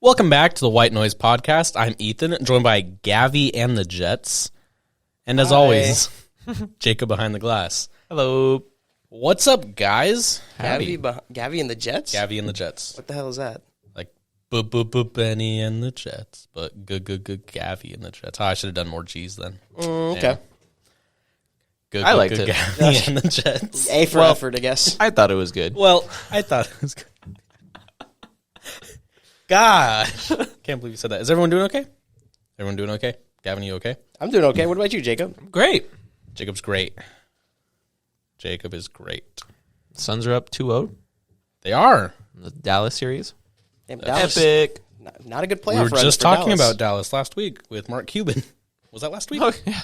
Welcome back to the White Noise Podcast. I'm Ethan, joined by Gavin and the Jets. And as always, Jacob behind the glass. Hello. What's up, guys? Gavin and the Jets? Gavin and the Jets. What the hell is that? Like, Benny and the Jets. But good Gavin and the Jets. Oh, I should have done more G's then. Okay. Good, I liked it. Gavin and the Jets. A for effort, I guess. I thought it was good. Well, I thought it was good. Gosh. Can't believe you said that. Is everyone doing okay? Everyone doing okay? Gavin, you okay? I'm doing okay. What about you, Jacob? Great. Jacob's great. Jacob is great. Suns are up 2-0 They are. in the Dallas series. Damn, Dallas, Epic. not a good playoff We were run just for talking Dallas. about Dallas last week with Mark Cuban. Was that last week? Oh, yeah.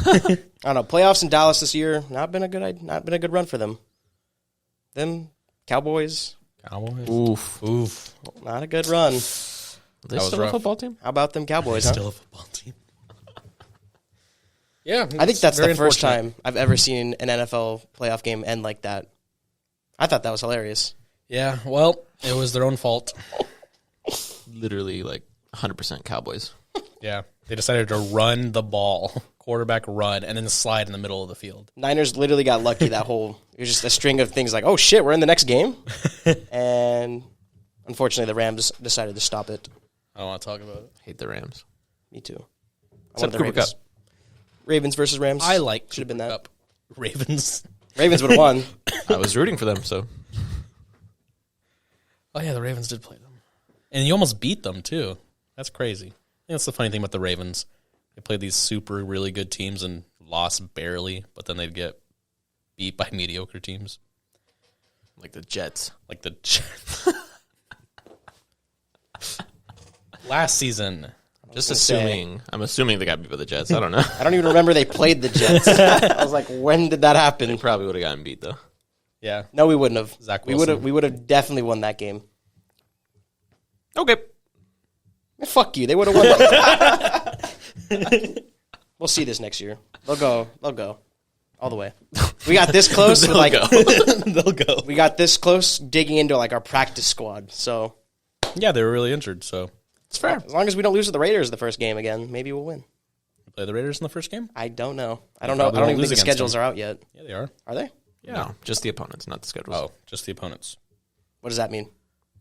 I don't know. Playoffs in Dallas this year, not been a good run for them. Them Cowboys, Cowboys. Oof. not a good run. Are they That was still a rough. football team? How about them Cowboys, huh? Still a football team. Yeah. I think that's the very first unfortunate. time I've ever seen an NFL playoff game end like that. I thought that was hilarious. Yeah, well, it was their own fault. Literally, like, 100% Cowboys. Yeah. They decided to run the ball, quarterback run, and then slide in the middle of the field. Niners literally got lucky that whole. It was just a string of things like, oh shit, we're in the next game, and unfortunately the Rams decided to stop it. I don't want to talk about it. Hate the Rams. Me too. Except wanted the Cooper Ravens. Kupp. Ravens versus Rams. I like should have been that. Cup. Ravens. Ravens would have won. I was rooting for them, so. Oh, yeah, the Ravens did play them. And you almost beat them, too. That's crazy. I think that's the funny thing about the Ravens. They played these super, really good teams and lost barely, but then they'd get beat by mediocre teams. Like the Jets. Like the Jets. Last season. Just gonna say- assuming. I'm assuming they got beat by the Jets. I don't know. I don't even remember they played the Jets. I was like, when did that They happen? probably would have gotten beat, though. Yeah. No, we wouldn't have. Zach we would have. Wilson. We would have definitely won that game. Okay. Man, fuck you. They would have won. That game. We'll see this next year. They'll go all the way. We got this close. with, like, They'll go. we got this close digging into like our practice squad. So Yeah, they were really injured, so. It's fair. as long as we don't lose to the Raiders the first game again, maybe we'll win. Play the Raiders in the first game? I don't know. I don't know. I probably don't won't even lose think the against schedules them. are out yet. Yeah, they are. Are they? Yeah. No, just the opponents, not the schedules. Oh, just the opponents. What does that mean?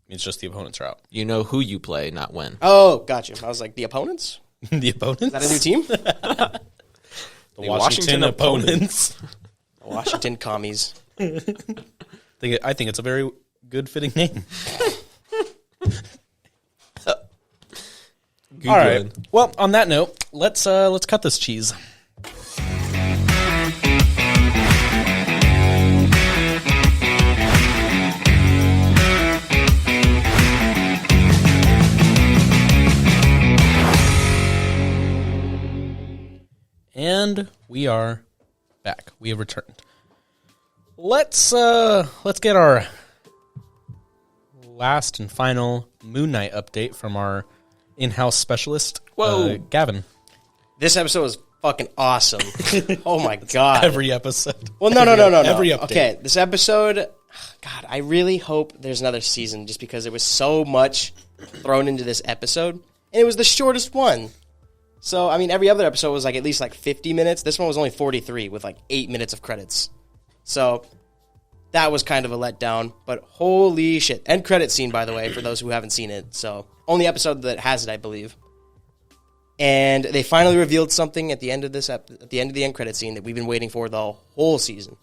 Means just the opponents are out. You know who you play, not when. Oh, gotcha. I was like, the opponents? The opponents? Is that a new team? The The Washington Washington opponents. The Washington Commies. I think it's a very good fitting name. Good All right. one. Well, on that note, let's cut this cheese. And we are back. We have returned. Let's get our last and final Moon Knight update from our in-house specialist, Whoa. Gavin. This episode was fucking awesome. Oh my god. Every episode. Well, no. Every update. Okay, this episode, God, I really hope there's another season just because there was so much thrown into this episode. And it was the shortest one. So, I mean, every other episode was like at least like 50 minutes. This one was only 43 with like 8 minutes of credits. So, that was kind of a letdown. But holy shit. End credit scene, by the way, for those who haven't seen it. So, only episode that has it, I believe. And they finally revealed something at the end of this at the end of the end credit scene that we've been waiting for the whole season.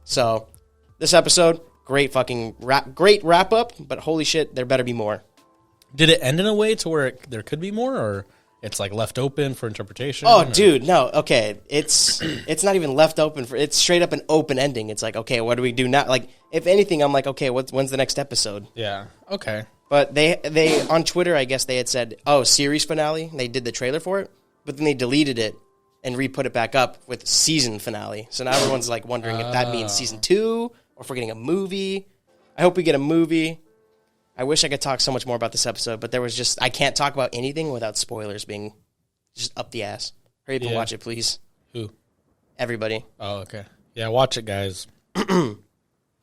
So, this episode, great wrap up, but holy shit, there better be more. Did it end in a way to where there could be more, or it's like left open for interpretation? Oh, or? dude, no. Okay, it's not even left open for. It's straight up an open ending. It's like, okay, what do we do now? Like, if anything, I'm like, okay, when's the next episode? Yeah. Okay. But they on Twitter, I guess they had said, oh, series finale. They did the trailer for it, but then they deleted it and re-put it back up with season finale. So now everyone's like wondering if that means season 2 or if we're getting a movie. I hope we get a movie. I wish I could talk so much more about this episode, but there was just, I can't talk about anything without spoilers being just up the ass. Hurry up and watch it, please. Who? Everybody. Oh, okay. Yeah, watch it, guys.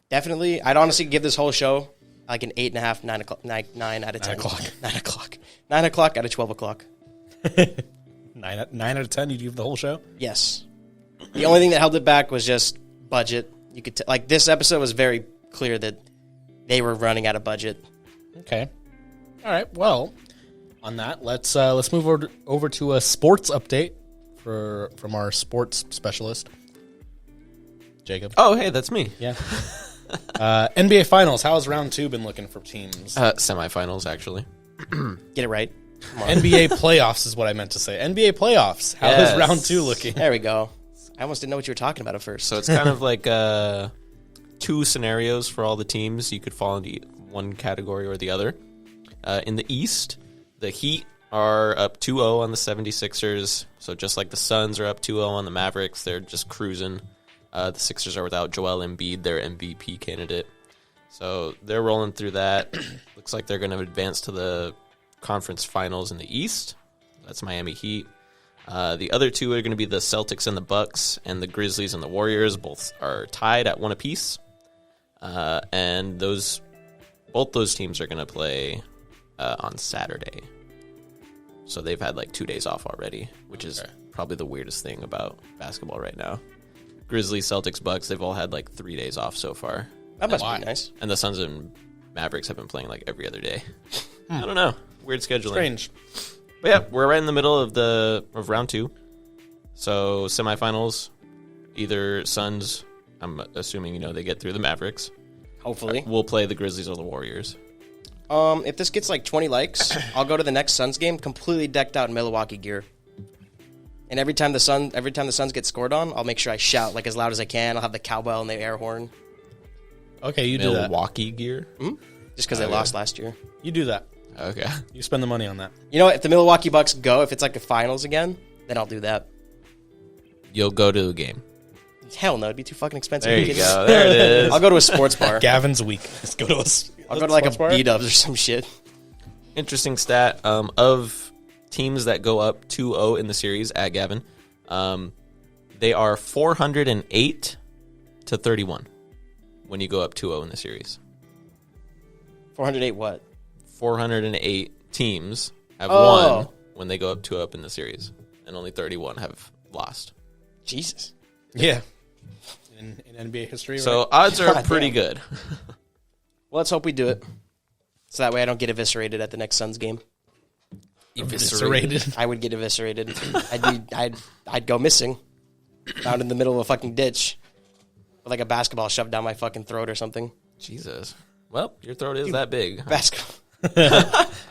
Definitely. I'd honestly give this whole show like an 8.5, 9 o'clock, 9 out of 10. 9 o'clock. 9 o'clock. 9 o'clock out of 12 o'clock. 9 out of 10. You give the whole show. Yes. The only thing that held it back was just budget. You could like this episode was very clear that they were running out of budget. Okay. All right. Well, on that, let's move over to a sports update from our sports specialist, Jacob. Oh, hey, that's me. Yeah. NBA Finals. How has round 2 been looking for teams? Semifinals, actually. Get it right. NBA playoffs is what I meant to say. NBA playoffs. How is Yes. round 2 looking? There we go. I almost didn't know what you were talking about at first. So it's kind of like 2 scenarios for all the teams. You could fall into one category or the other. In the East, the Heat are up 2-0 on the 76ers. So just like the Suns are up 2-0 on the Mavericks, they're just cruising. The Sixers are without Joel Embiid, their MVP candidate. So they're rolling through that. Looks like they're going to advance to the conference finals in the East. That's Miami Heat. The other 2 are going to be the Celtics and the Bucks, and the Grizzlies and the Warriors. Both are tied at 1 apiece. And both those teams are going to play on Saturday. So they've had like 2 days off already, which is probably the weirdest thing about basketball right now. Grizzlies, Celtics, Bucks, they've all had like 3 days off so far. That must be nice. And the Suns and Mavericks have been playing like every other day. I don't know. Weird scheduling. Strange. But yeah, we're right in the middle of round 2. So semifinals, either Suns, I'm assuming they get through the Mavericks. Hopefully. We'll play the Grizzlies or the Warriors. If this gets like 20 likes, I'll go to the next Suns game completely decked out in Milwaukee gear. And every time the Suns get scored on, I'll make sure I shout like as loud as I can. I'll have the cowbell and the air horn. Okay, you do that. Milwaukee gear? Just because they lost last year. You do that. Okay. You spend the money on that. You know what? If the Milwaukee Bucks go, if it's like the finals again, then I'll do that. You'll go to a game. Hell no, it'd be too fucking expensive. There you go. There it is. I'll go to a sports bar. Gavin's week. Let's go to I'll go to like a bar. B-dubs or some shit. Interesting stat. Of teams that go up 2-0 in the series at Gavin, they are 408 to 31 when you go up 2-0 in the series. 408 what? 408 teams have Oh. won when they go up 2-0 in the series, and only 31 have lost. Jesus. Yeah. In NBA history, So right? odds are God pretty damn. good. Well, let's hope we do it. So that way I don't get eviscerated at the next Suns game. Eviscerated. I would get eviscerated. I'd go missing. Found in the middle of a fucking ditch. With like a basketball shoved down my fucking throat or something. Jesus. Well, your throat is that big. Basketball.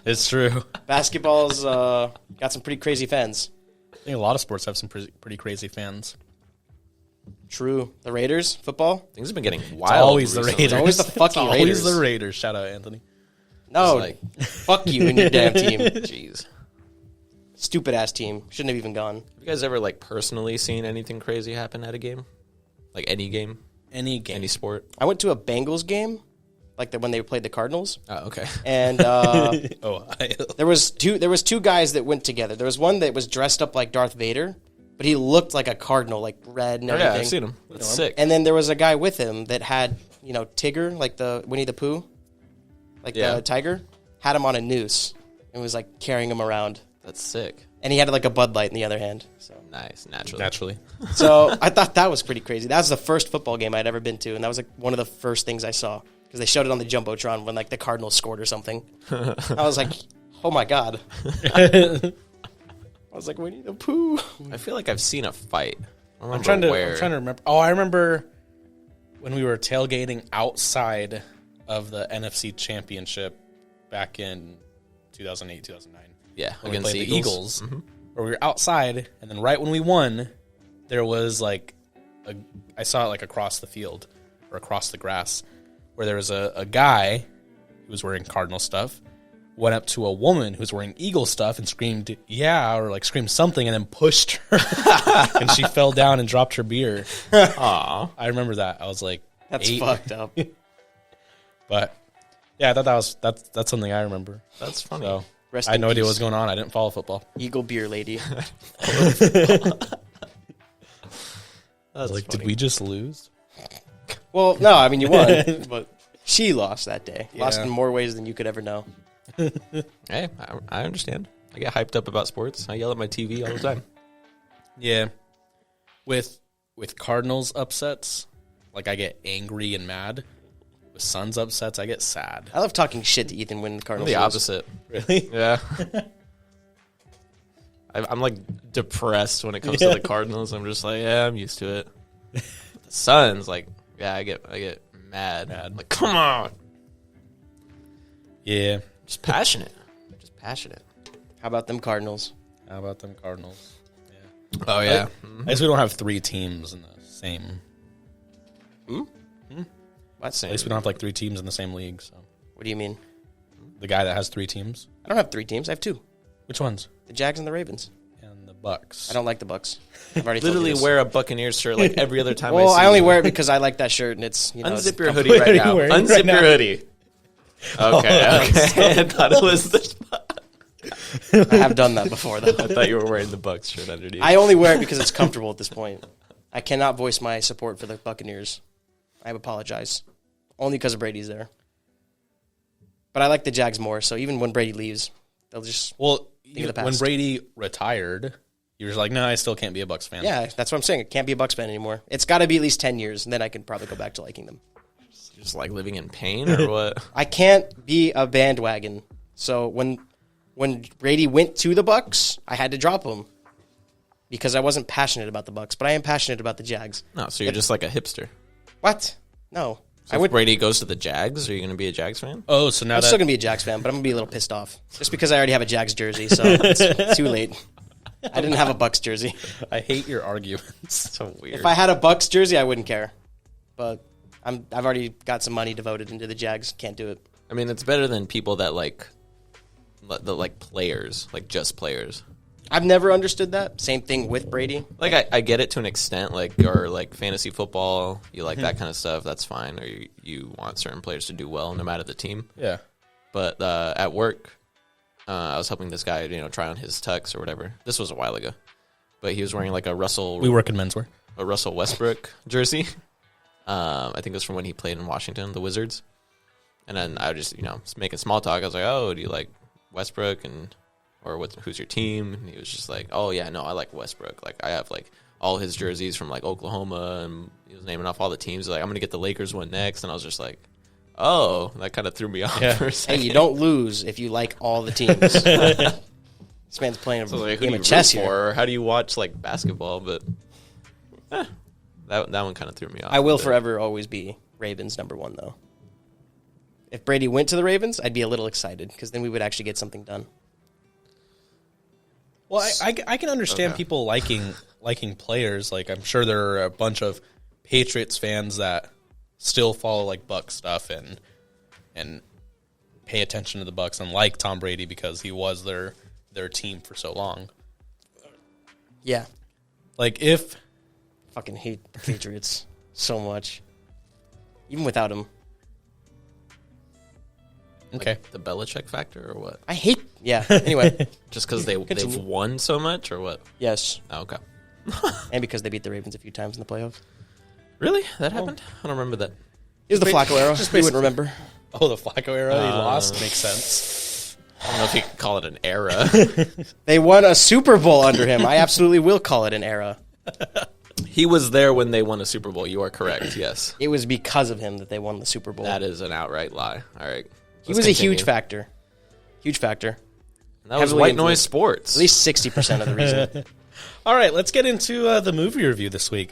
It's true. Basketball's got some pretty crazy fans. I think a lot of sports have some pretty crazy fans. True. The Raiders, football? Things have been getting It's wild. always the recently. Raiders. It's always the fucking It's always Raiders. the Raiders. Shout out, Anthony. No. It's Fuck you and your damn team. Jeez. Stupid ass team. Shouldn't have even gone. Have you guys ever personally seen anything crazy happen at a game? Like any game? Any game. Any sport? I went to a Bengals game, when they played the Cardinals, Oh, okay. and there was two guys that went together. There was one that was dressed up like Darth Vader, but he looked like a cardinal, like red and Oh, everything. yeah, I've seen him. That's sick. And then there was a guy with him that had, Tigger, like the Winnie the Pooh, Yeah. the tiger, had him on a noose and was carrying him around. That's sick. And he had a Bud Light in the other hand. Nice, naturally. Naturally. So I thought that was pretty crazy. That was the first football game I'd ever been to, and that was one of the first things I saw because they showed it on the Jumbotron when the Cardinals scored or something. I was like, oh my God. I was like, Winnie the Pooh. I feel like I've seen a fight. I'm trying to remember. Oh, I remember when we were tailgating outside of the NFC Championship back in 2008, 2009. Yeah, When we against played the the Eagles. Eagles, where we were outside, and then right when we won, there was I saw it across the field or across the grass, where there was a guy who was wearing Cardinal stuff, went up to a woman who was wearing Eagle stuff and screamed, yeah, or screamed something, and then pushed her, and she fell down and dropped her beer. Aw. I remember that. I was like, That's 8. fucked up. But yeah, I thought that's something I remember. That's funny. So Rest I had in no idea what peace. was going on. I didn't follow football. Eagle beer lady. That's Did we just lose? Well, no, I mean, you won. But She lost that day. Yeah. Lost in more ways than you could ever know. Hey, I understand. I get hyped up about sports. I yell at my TV all the time. Yeah. With Cardinals upsets, like I get angry and mad. With Suns upsets, I get sad. I love talking shit to Ethan when the I'm Cardinals the lose. opposite. Really? Yeah. I'm like depressed when it comes to the Cardinals. I'm just like, yeah, I'm used to it. The Suns, like, yeah, I get mad. Like, come on. Yeah. Just passionate. Just passionate. How about them Cardinals? How about them Cardinals? Yeah. Oh, yeah. I guess we don't have 3 teams in the same. What? At least we don't have like 3 teams in the same league. So What do you mean? the guy that has 3 teams. I don't have 3 teams. I have 2. Which ones? The Jags and the Ravens. And the Bucks. I don't like the Bucks. I've already told you Literally this. wear a Buccaneers shirt like every other time Well, I see I only you. wear it because I like that shirt, and it's, you know, Unzip your it's hoodie right now. wearing Unzip right now. your hoodie. Okay, okay. I thought it was the... I have done that before, though. I thought you were wearing the Bucks shirt underneath. I only wear it because it's comfortable at this point. I cannot voice my support for the Buccaneers. I apologize. Only because Brady's there. But I like the Jags more, so even when Brady leaves, they'll just... Well, of the when past. Brady retired, you were just like, no, I still can't be a Bucks fan. Yeah, that's what I'm saying. I can't be a Bucks fan anymore. It's got to be at least 10 years, and then I can probably go back to liking them. Just like living in pain or what? I can't be a bandwagon. So when Brady went to the Bucks, I had to drop him because I wasn't passionate about the Bucks, but I am passionate about the Jags. No, so you're just like a hipster. What? No. So if Brady goes to the Jags, are you going to be a Jags fan? Oh, so now I'm that still going to be a Jags fan, but I'm going to be a little pissed off. Just because I already have a Jags jersey, so it's too late. I didn't have a Bucks jersey. I hate your arguments. So weird. If I had a Bucks jersey, I wouldn't care. But I've already got some money devoted into the Jags. Can't do it. I mean, it's better than people that like players, like just players. I've never understood that. Same thing with Brady. Like I get it to an extent, like or like fantasy football, you like that kind of stuff. That's fine. Or you want certain players to do well, no matter the team. Yeah. But at work, I was helping this guy, try on his tux or whatever. This was a while ago, but he was wearing like a Russell. We work in menswear. A Russell Westbrook jersey. I think it was from when he played in Washington, the Wizards. And then I was just making small talk. I was like, "Oh, do you like Westbrook or who's your team?" And he was just like, "Oh yeah, no, I like Westbrook. Like I have like all his jerseys from like Oklahoma," and he was naming off all the teams. Like I'm gonna get the Lakers one next, and I was just like, "Oh," that kind of threw me off for a Hey, second. you don't lose if you like all the teams. This man's playing a So like, who game do of you chess root here. for? Or how do you watch like basketball? But that one kind of threw me off. I will But forever always be Ravens #1, though. If Brady went to the Ravens, I'd be a little excited because then we would actually get something done. Well, I can understand people liking players. Like I'm sure there are a bunch of Patriots fans that still follow like Buck stuff and pay attention to the Bucks and like Tom Brady because he was their team for so long. Yeah. Like if Fucking hate the Patriots so much. Even without him. okay, the Belichick factor or what? I hate... Yeah, anyway. Just because they've Continue. won so much or what? Yes. Oh, okay. And because they beat the Ravens a few times in the playoffs. Really? That happened? I don't remember that. It was the Flacco era. You wouldn't remember. oh the Flacco era he lost makes sense. I don't know if you could call it an era. They won a Super Bowl under him. I absolutely will call it an era. He was there when they won a Super Bowl. You are correct. Yes. It was because of him that they won the Super Bowl. That is an outright lie. All right. He was a huge factor. Huge factor. And that was heavily White influenced. Noise Sports. At least 60% of the reason. All right, let's get into the movie review this week.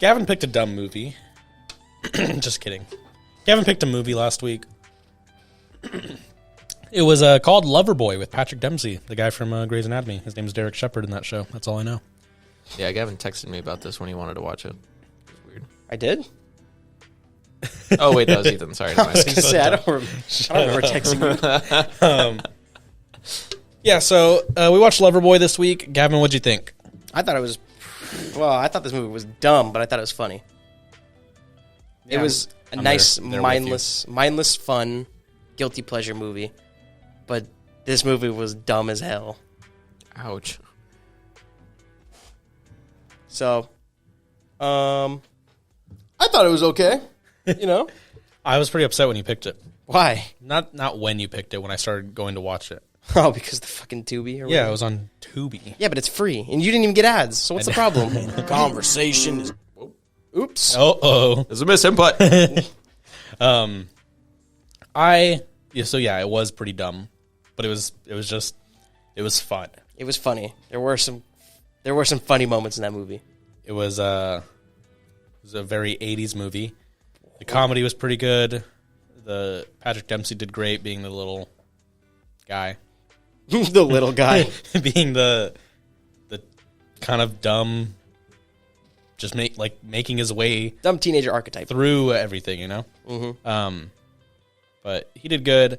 Gavin picked a dumb movie. Just kidding. Gavin picked a movie last week. It was called Loverboy with Patrick Dempsey, the guy from Grey's Anatomy. His name is Derek Shepherd in that show. That's all I know. Yeah, Gavin texted me about this when he wanted to watch it. It was weird. I did? Oh, wait, that was Ethan. Sorry. I was going to say, I don't remember texting you. Yeah, so we watched Loverboy this week. Gavin, what'd you think? I thought it was... Well, I thought this movie was dumb, but I thought it was funny. Yeah, it was a I'm nice, there mindless, fun, guilty pleasure movie. But this movie was dumb as hell. Ouch. So, I thought it was okay. You know, I was pretty upset when you picked it. Why? Not when you picked it, when I started going to watch it. Oh, because the fucking Tubi? Or Yeah, whatever? it was on Tubi. Yeah, but it's free, and you didn't even get ads, so what's the problem? Conversation is... Oops. Oh. There's a misinput. It was pretty dumb, but it was fun. It was funny. There were some funny moments in that movie. It was a very 80s movie. The comedy was pretty good. The Patrick Dempsey did great being the little guy. The little guy. Being the kind of dumb, just making his way Dumb teenager archetype. through everything, you know? Mm-hmm. But he did good.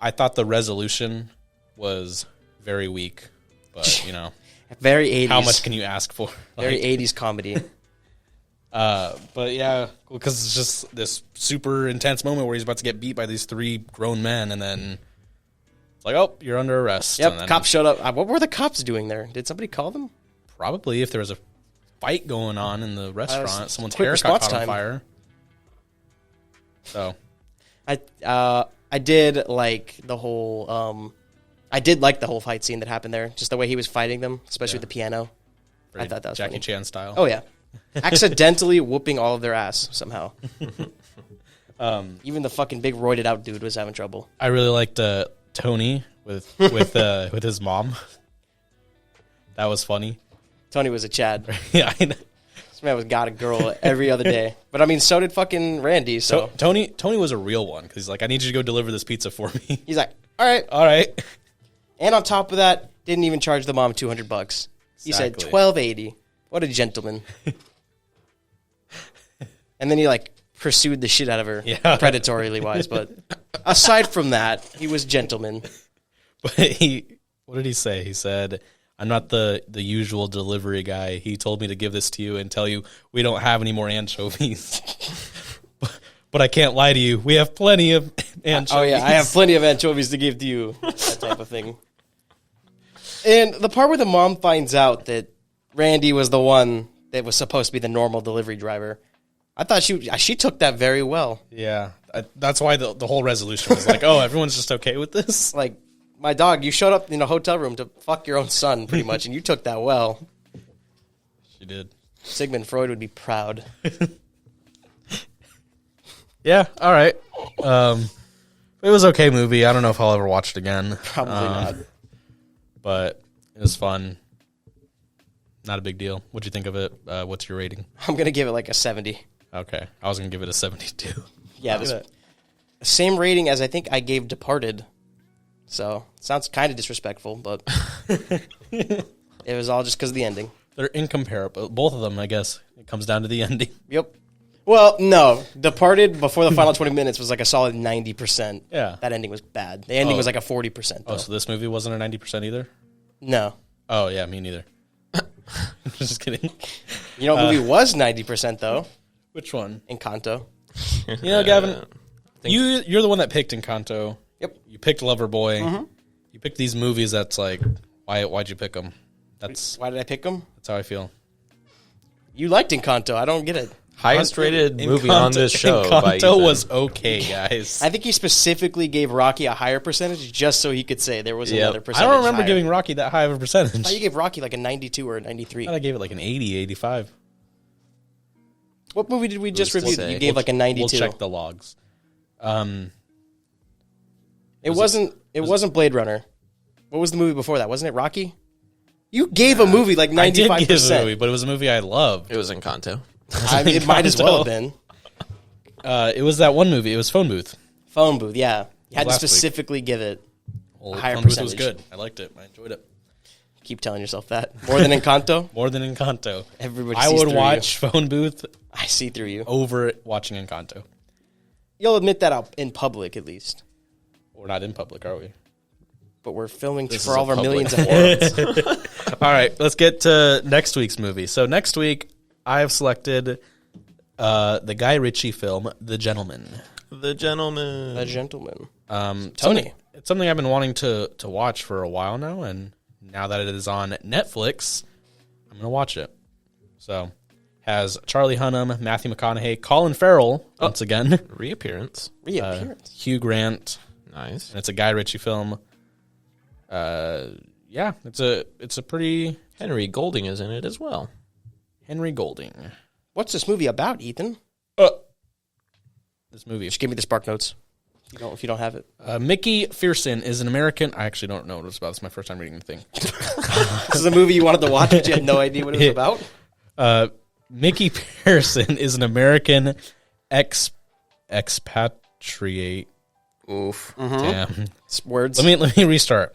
I thought the resolution was very weak, but, you know, Very 80s. how much can you ask for? Very 80s comedy. But yeah, because it's just this super intense moment where he's about to get beat by these three grown men, and then it's like, oh, you're under arrest. And Yep, then cops showed up. What were the cops doing there? Did somebody call them? probably if there was a fight going on in the restaurant, someone's quick hair response caught on time. fire. So I did like the whole fight scene that happened there. Just the way he was fighting them, especially with the piano. I thought that was Jackie funny. Chan style. Oh yeah, accidentally whooping all of their ass somehow. Even the fucking big roided out dude was having trouble. I really liked Tony with his mom. That was funny. Tony was a Chad. Yeah, I know. This man was got a girl every other day. But I mean, so did fucking Randy. So Tony was a real one because he's like, I need you to go deliver this pizza for me. he's like, all right. And on top of that, didn't even charge the mom $200. He said Exactly. $12.80. What a gentleman. And then he pursued the shit out of her, Yeah. predatorily wise. But aside from that, he was gentleman. But what did he say? He said, I'm not the usual delivery guy. He told me to give this to you and tell you we don't have any more anchovies. But I can't lie to you. We have plenty of anchovies. Oh yeah, I have plenty of anchovies to give to you. That type of thing. And the part where the mom finds out that Randy was the one that was supposed to be the normal delivery driver, I thought she took that very well. Yeah. That's why the whole resolution was like, oh, everyone's just okay with this? Like, my dog, you showed up in a hotel room to fuck your own son, pretty much, and you took that well. She did. Sigmund Freud would be proud. Yeah, all right. It was okay movie. I don't know if I'll ever watch it again. Probably not. But it was fun. Not a big deal. What'd you think of it? What's your rating? I'm going to give it a 70. Okay. I was going to give it a 72. Yeah, the same rating as I think I gave Departed. So, sounds kind of disrespectful, but it was all just because of the ending. They're incomparable. Both of them, I guess. It comes down to the ending. Yep. Well, no. Departed before the final 20 minutes was a solid 90%. Yeah. That ending was bad. The ending was a 40%. Though. Oh, so this movie wasn't a 90% either? No. Oh, yeah, me neither. Just kidding. You know what movie was 90%, though? Which one? Encanto. You know, Gavin, you're the one that picked Encanto. Yep. You picked Loverboy. You picked these movies that's like, why'd you pick them? Why did I pick them? That's how I feel. You liked Encanto. I don't get it. Highest rated movie on this show. by Encanto Ethan. was okay, guys. I think he specifically gave Rocky a higher percentage just so he could say there was another I percentage. don't remember higher. giving Rocky that high of a percentage. I thought you gave Rocky a 92 or a 93. I thought I gave it like an 80, 85. What movie did we just Who's to review? say? You gave a 92. We'll check the logs. It wasn't Blade Runner. What was the movie before that? Wasn't it Rocky? You gave a movie like 95%. I did give a movie, but it was a movie I loved. It was Encanto. It might as well have been. It was that one movie. It was Phone Booth. Phone Booth, yeah. You had to Last week. specifically give it Well, a higher Phone Booth was percentage. good. I liked it. I enjoyed it. Keep telling yourself that. More than Encanto? More than Encanto. Everybody I sees would through watch Phone Booth I see through you. over watching Encanto. You'll admit that out in public, at least. We're not in public, are we? But we're filming This for is all a of our public millions of worlds. All right, let's get to next week's movie. So next week, I have selected the Guy Ritchie film, The Gentleman. The Gentleman. A gentleman. Tony. It's something I've been wanting to watch for a while now, and now that it is on Netflix, I'm going to watch it. So Has Charlie Hunnam, Matthew McConaughey, Colin Farrell once again, Reappearance. Hugh Grant, Nice. and it's a Guy Ritchie film. Yeah, it's a pretty Henry Golding is in it as well. Henry Golding. What's this movie about, Ethan? This movie. Just give me the Spark Notes. If you don't have it. Mickey Pearson is an American. I actually don't know what it's about. It's my first time reading the thing. This is a movie you wanted to watch, but you had no idea what it was about? Mickey Pearson is an American expatriate. Oof. Damn. Words. Let me restart.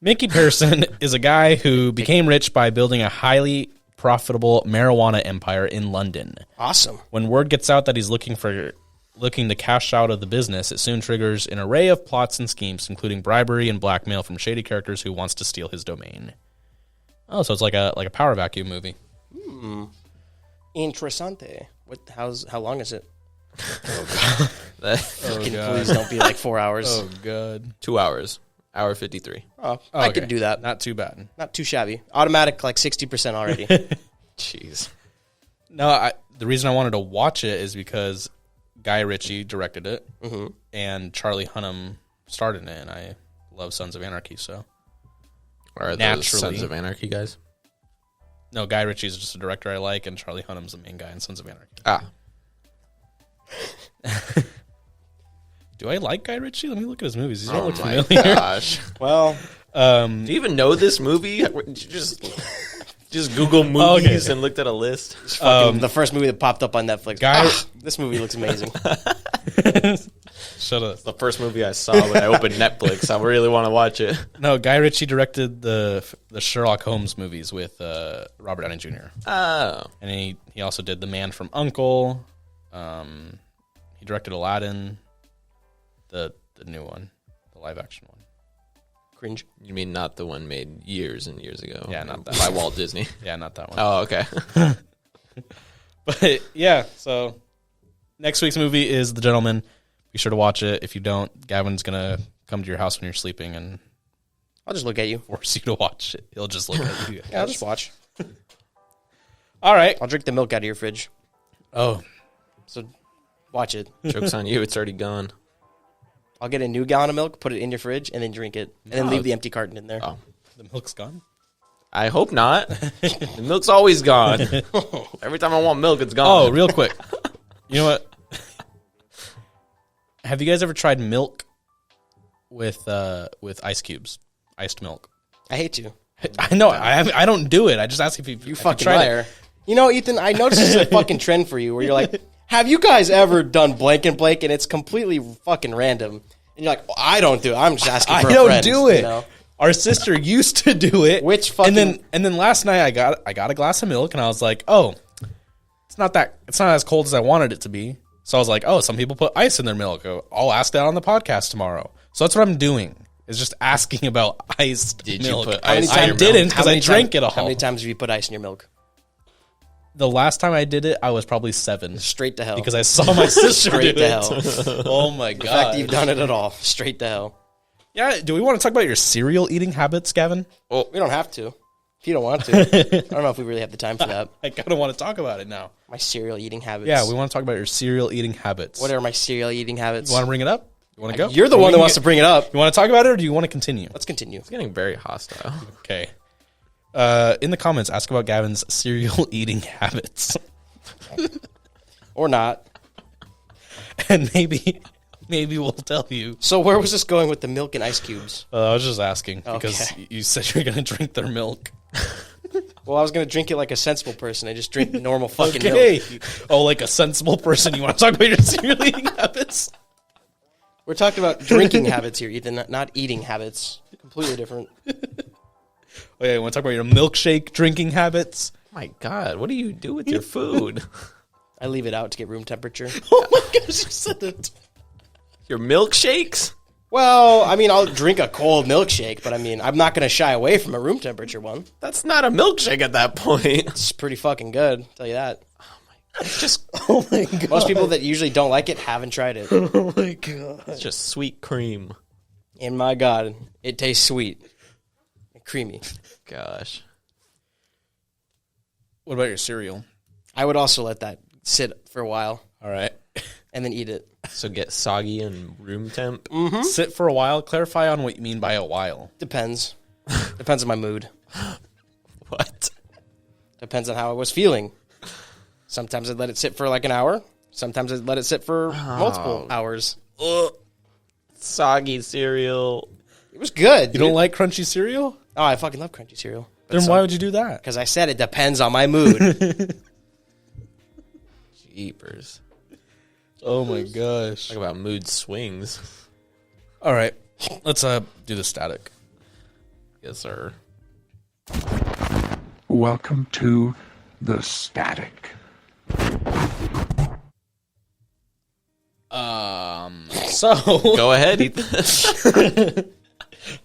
Mickey Pearson is a guy who became rich by building a highly profitable marijuana empire in London. Awesome. When word gets out that he's looking to cash out of the business, it soon triggers an array of plots and schemes, including bribery and blackmail from shady characters who wants to steal his domain. Oh, so it's like a power vacuum movie. Interessante. How long is it? Oh, God. Please don't be like 4 hours. Oh, God. 2 hours. Hour 53. Oh, I could do that. Not too bad. Not too shabby. Automatic, like 60% already. Jeez. No, the reason I wanted to watch it is because Guy Ritchie directed it, and Charlie Hunnam starred in it, and I love Sons of Anarchy, so. Are those Naturally. Sons of Anarchy guys? No, Guy Ritchie is just a director I like, and Charlie Hunnam's the main guy in Sons of Anarchy. Ah. Do I like Guy Ritchie? Let me look at his movies. These don't look my familiar. gosh. Well, Do you even know this movie? Did you just Google movies and looked at a list? the first movie that popped up on Netflix. This movie looks amazing. Shut up. The first movie I saw when I opened Netflix. I really want to watch it. No, Guy Ritchie directed the Sherlock Holmes movies with Robert Downey Jr. Oh. And he also did The Man from U.N.C.L.E. He directed Aladdin, the new one, the live action one. Cringe. You mean not the one made years and years ago? Yeah, not that by one. Walt Disney. Yeah, not that one. Oh, okay. But yeah, so next week's movie is The Gentleman. Be sure to watch it. If you don't, Gavin's gonna come to your house when you're sleeping and I'll just look at you. force you to watch it. He'll just look at you. Yeah, I'll just watch. All right. I'll drink the milk out of your fridge. Oh, So watch it. Joke's on you. It's already gone. I'll get a new gallon of milk, put it in your fridge, and then drink it. And then leave the empty carton in there. Oh. the milk's gone. I hope not. The milk's always gone. Every time I want milk, it's gone. Oh, real quick. You know what? Have you guys ever tried milk with ice cubes, iced milk? I hate you. I know. I don't do it. I just ask if you Fucking tried liar. it. You know, Ethan, I noticed this is a fucking trend for you where you're like, have you guys ever done blank and blank? And it's completely fucking random. And you're like, well, I don't do it. I'm just asking for I a don't friend, do it. You know? Our sister used to do it. Which fucking... and then last night I got a glass of milk and I was like, oh, it's not as cold as I wanted it to be. So I was like, oh, some people put ice in their milk. I'll ask that on the podcast tomorrow. So that's what I'm doing. Is just asking about iced milk. Put ice I didn't because I drank it all. How many times have you put ice in your milk? The last time I did it, I was probably 7. Straight to hell. Because I saw my sister do Straight to it. hell. Oh my The fact that god. you've done it at all. Straight to hell. Yeah, do we want to talk about your cereal eating habits, Gavin? Well, we don't have to. If you don't want to. I don't know if we really have the time for that. I kind of want to talk about it now. My cereal eating habits. Yeah, we want to talk about your cereal eating habits. What are my cereal eating habits? You want to bring it up? You want to go? You're the Or one we that can wants to bring it up. You want to talk about it, or do you want to continue? Let's continue. It's getting very hostile. Okay. In the comments, ask about Gavin's cereal eating habits, Or not. and maybe we'll tell you. So where was this going with the milk and ice cubes? I was just asking because Okay. you said you were going to drink their milk. Well, I was going to drink it like a sensible person. I just drink normal fucking Okay. milk. Oh, like a sensible person, you want to talk about your cereal eating habits? We're talking about drinking habits here, Ethan, not eating habits. Completely different. Oh, yeah, you want to talk about your milkshake drinking habits? My God, what do you do with your food? I leave it out to get room temperature. Oh my gosh, you said it. Your milkshakes? Well, I mean, I'll drink a cold milkshake, but I mean, I'm not going to shy away from a room temperature one. That's not a milkshake at that point. It's pretty fucking good, I'll tell you that. Oh my god. Most people that usually don't like it haven't tried it. Oh my god. It's just sweet cream. And my God, it tastes sweet and creamy. Gosh. What about your cereal? I would also let that sit for a while All right. and then eat it. So get soggy and room temp. Sit for a while. Clarify on what you mean by a while. Depends. Depends on my mood. What? Depends on how I was feeling. Sometimes I'd let it sit for like an hour. Sometimes I'd let it sit for multiple hours. Ugh. Soggy cereal. It was good. You don't like crunchy cereal? Oh, I fucking love crunchy cereal. Then why would you do that? Because I said it depends on my mood. Jeepers. Oh my gosh. Talk about mood swings. All right. Let's do the static. Yes, sir. Welcome to the static. So Go ahead, Ethan.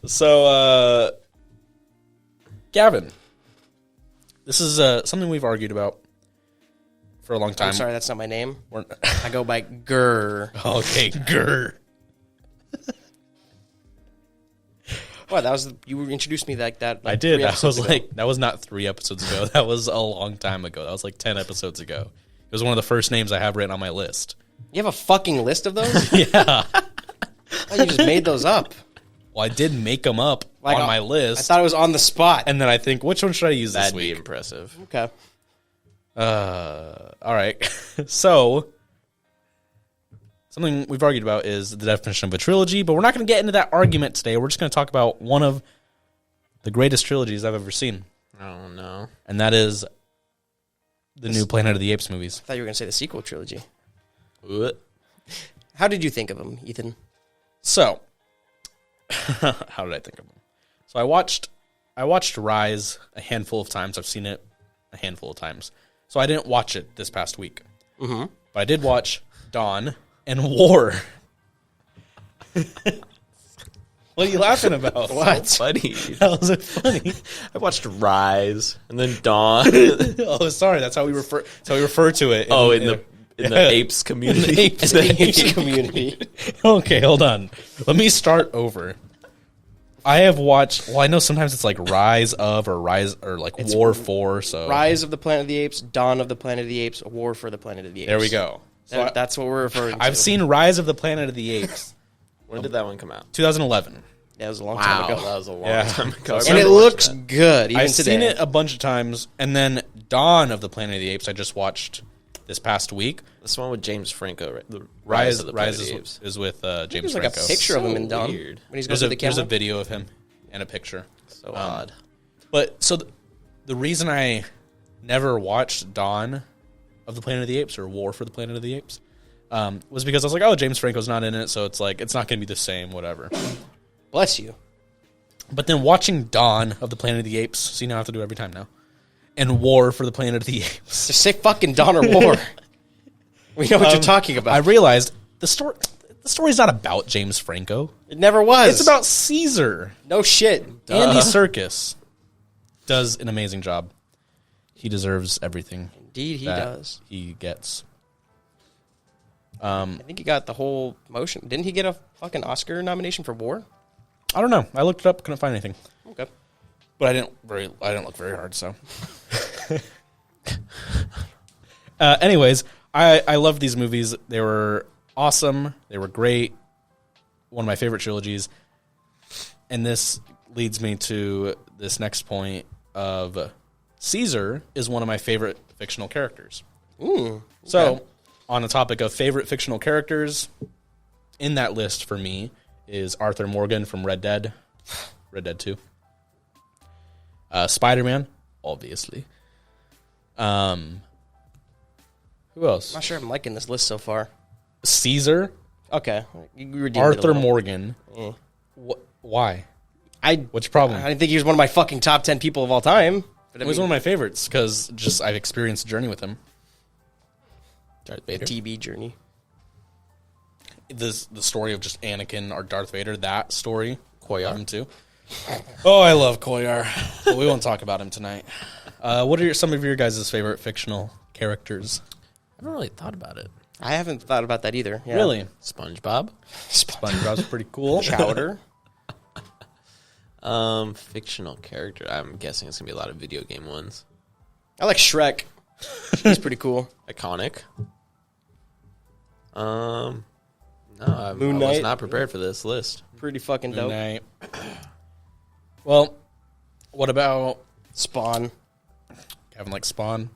So, Gavin, this is something we've argued about for a long time. I'm sorry, that's not my name. We're- I go by Gurr. okay, grr. What? That was you introduced me like that. I did. 3 I episodes was ago. like, that was not 3 episodes ago. That was a long time ago. That was like 10 episodes ago. It was one of the first names I have written on my list. You have a fucking list of those? Yeah. Oh, you just made those up. Well, I did make them up Like, on my I list. thought it was on the spot. And then I think, which one should I use this That'd be week? impressive. Okay. All right. So, something we've argued about is the definition of a trilogy, but we're not going to get into that argument today. We're just going to talk about one of the greatest trilogies I've ever seen, Oh, no. and that is the new Planet of the Apes movies. I thought you were going to say the sequel trilogy. What? How did you think of them, Ethan? So, how did I think of them? So I watched Rise a handful of times. I've seen it a handful of times. So I didn't watch it this past week. Mm-hmm. But I did watch Dawn and War. What are you laughing about? What? Funny. How is it funny? I watched Rise and then Dawn. Oh, sorry. That's how we refer to it. In the apes community. The Apes community. Okay, hold on. Let me start over. I have watched. Well, I know sometimes it's like Rise of or like War for. So Rise of the Planet of the Apes, Dawn of the Planet of the Apes, War for the Planet of the Apes. there we go. So That's what we're referring to. I've seen Rise of the Planet of the Apes, When did that one come out? 2011. That was a long Wow, time that ago. was a long Yeah. time ago. I And remember it watching looks that. good, even I've today. seen it a bunch of times, and then Dawn of the Planet of the Apes I just watched this past week. This one with James Franco, right? The Rise of the Planet of the is Apes. with James There's like Franco. a picture of him in So Dawn weird. when he's going There's through a the there's camera. a video of him and a picture. So odd. But so the reason I never watched Dawn of the Planet of the Apes or War for the Planet of the Apes was because I was like, oh, James Franco's not in it, so it's like it's not going to be the same, whatever. Bless you. But then watching Dawn of the Planet of the Apes, see now I have to do it every time now, and War for the Planet of the Apes, Just say fucking Dawn or War. We know what you're talking about. I realized the story's not about James Franco. It never was. It's about Caesar. no shit. Andy Serkis does an amazing job. He deserves everything Indeed, he that does. he gets. I think he got the whole motion. Didn't he get a fucking Oscar nomination for War? I don't know. I looked it up, couldn't find anything. Okay. But I didn't look very hard. So, anyways, I love these movies. They were awesome. They were great. One of my favorite trilogies. And this leads me to this next point of Caesar is one of my favorite fictional characters. Ooh. So, on the topic of favorite fictional characters, in that list for me is Arthur Morgan from Red Dead 2. Spider-Man, obviously. Who else? I'm not sure I'm liking this list so far. Caesar, Okay. You redeemed it a Arthur little. Morgan. Eh. Why? I What's your problem? I didn't think he was one of my fucking top 10 people of all time. But I He was mean, one of my favorites because just I've experienced a journey with him. Darth Vader. TB journey. The story of just Anakin or Darth Vader, that story. Koyar. Love him too. Oh, I love Koyar. But we won't talk about him tonight. What are some of your guys' favorite fictional characters? I haven't really thought about it. I haven't thought about that either. Yeah. Really? SpongeBob. SpongeBob's pretty cool. Chowder. Fictional character. I'm guessing it's gonna be a lot of video game ones. I like Shrek. She's pretty cool. Iconic. No, I Moon was Knight. not prepared for this list. Pretty fucking Moon dope. Knight. Well, what about Spawn. Gavin like Spawn?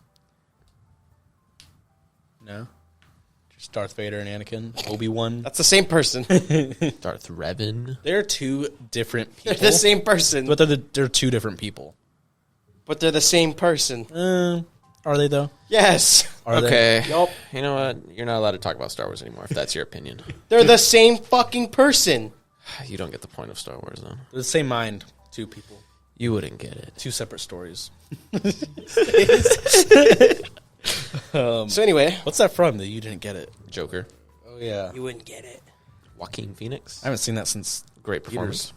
No? Just Darth Vader and Anakin? Obi-Wan? That's the same person. Darth Revan. They're two different people. They're the same person. But they're two different people. But they're the same person. Are they, though? Yes. Are they? Okay. Yup. You know what? You're not allowed to talk about Star Wars anymore if that's your opinion. They're the same fucking person. You don't get the point of Star Wars, though. They're the same mind. Two people. You wouldn't get it. Two separate stories. So anyway. What's that from that you didn't get it? Joker. Oh, yeah. You wouldn't get it. Joaquin Phoenix. I haven't seen that since Great performance.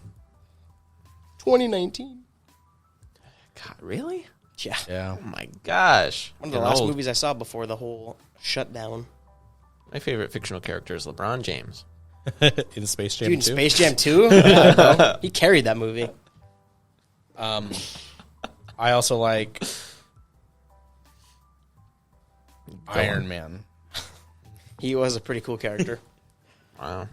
2019. God, really? Yeah. Yeah. Oh my gosh. One of the Getting last old. movies I saw before the whole shutdown. My favorite fictional character is LeBron James. In Space Jam Dude, in 2? Space Jam 2? Yeah, bro. He carried that movie. I also like Iron Man. He was a pretty cool character. Wow.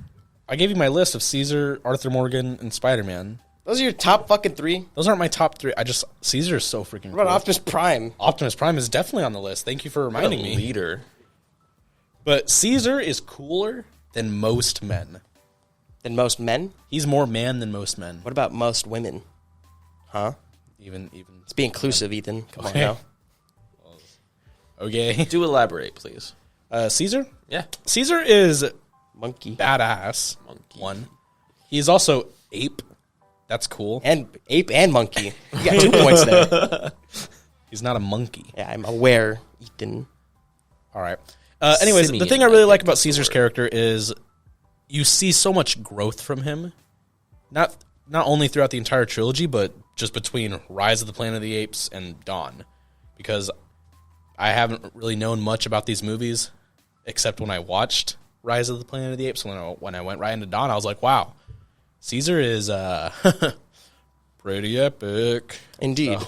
I gave you my list of Caesar, Arthur Morgan, and Spider-Man. Those are your top fucking three? Those aren't my top three. Caesar is so freaking What about cool. Optimus Prime? Optimus Prime is definitely on the list. Thank you for reminding me. Leader. But Caesar is cooler than most men. Than most men? He's more man than most men. What about most women? Huh? Even. Let's be inclusive, Ethan. Come Okay. on now. Okay. Do elaborate, please. Caesar? Yeah. Caesar is Monkey. badass. Monkey. One. He's also ape. That's cool. And ape and monkey. You got 2 points there. He's not a monkey. Yeah, I'm aware, Ethan. All right. Anyways, the Simeon, thing I really I like think about that's the Caesar's word. character is you see so much growth from him. Not only throughout the entire trilogy, but just between Rise of the Planet of the Apes and Dawn. Because I haven't really known much about these movies except when I watched Rise of the Planet of the Apes. When I went right into Dawn, I was like, wow, Caesar is pretty epic. Indeed.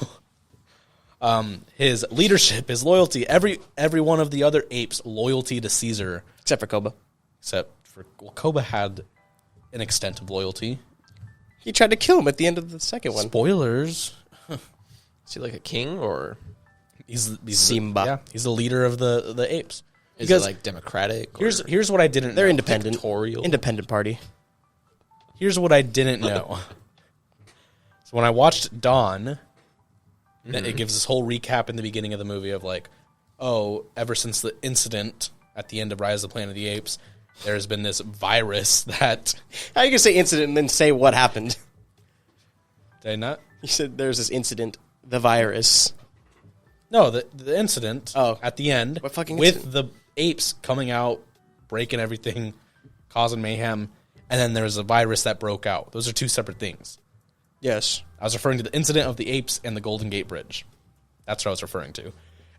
His leadership, his loyalty, every one of the other apes' loyalty to Caesar, Except for Koba. except for Koba had an extent of loyalty. He tried to kill him at the end of the second one. Spoilers. Is he like a king or He's Simba. he's the leader of the apes. is Because it like democratic? here's what I didn't They're know. independent. Dictatorial? Independent party. Here's what I didn't know. So when I watched Dawn, it gives this whole recap in the beginning of the movie of like, oh, ever since the incident at the end of Rise of the Planet of the Apes, there's been this virus that How you gonna say incident and then say what happened? did I not? You said there's this incident, the virus. No, the incident at the end What fucking with incident? the apes coming out, breaking everything, causing mayhem, and then there's a virus that broke out. Those are two separate things. Yes. I was referring to the incident of the apes and the Golden Gate Bridge. That's what I was referring to. And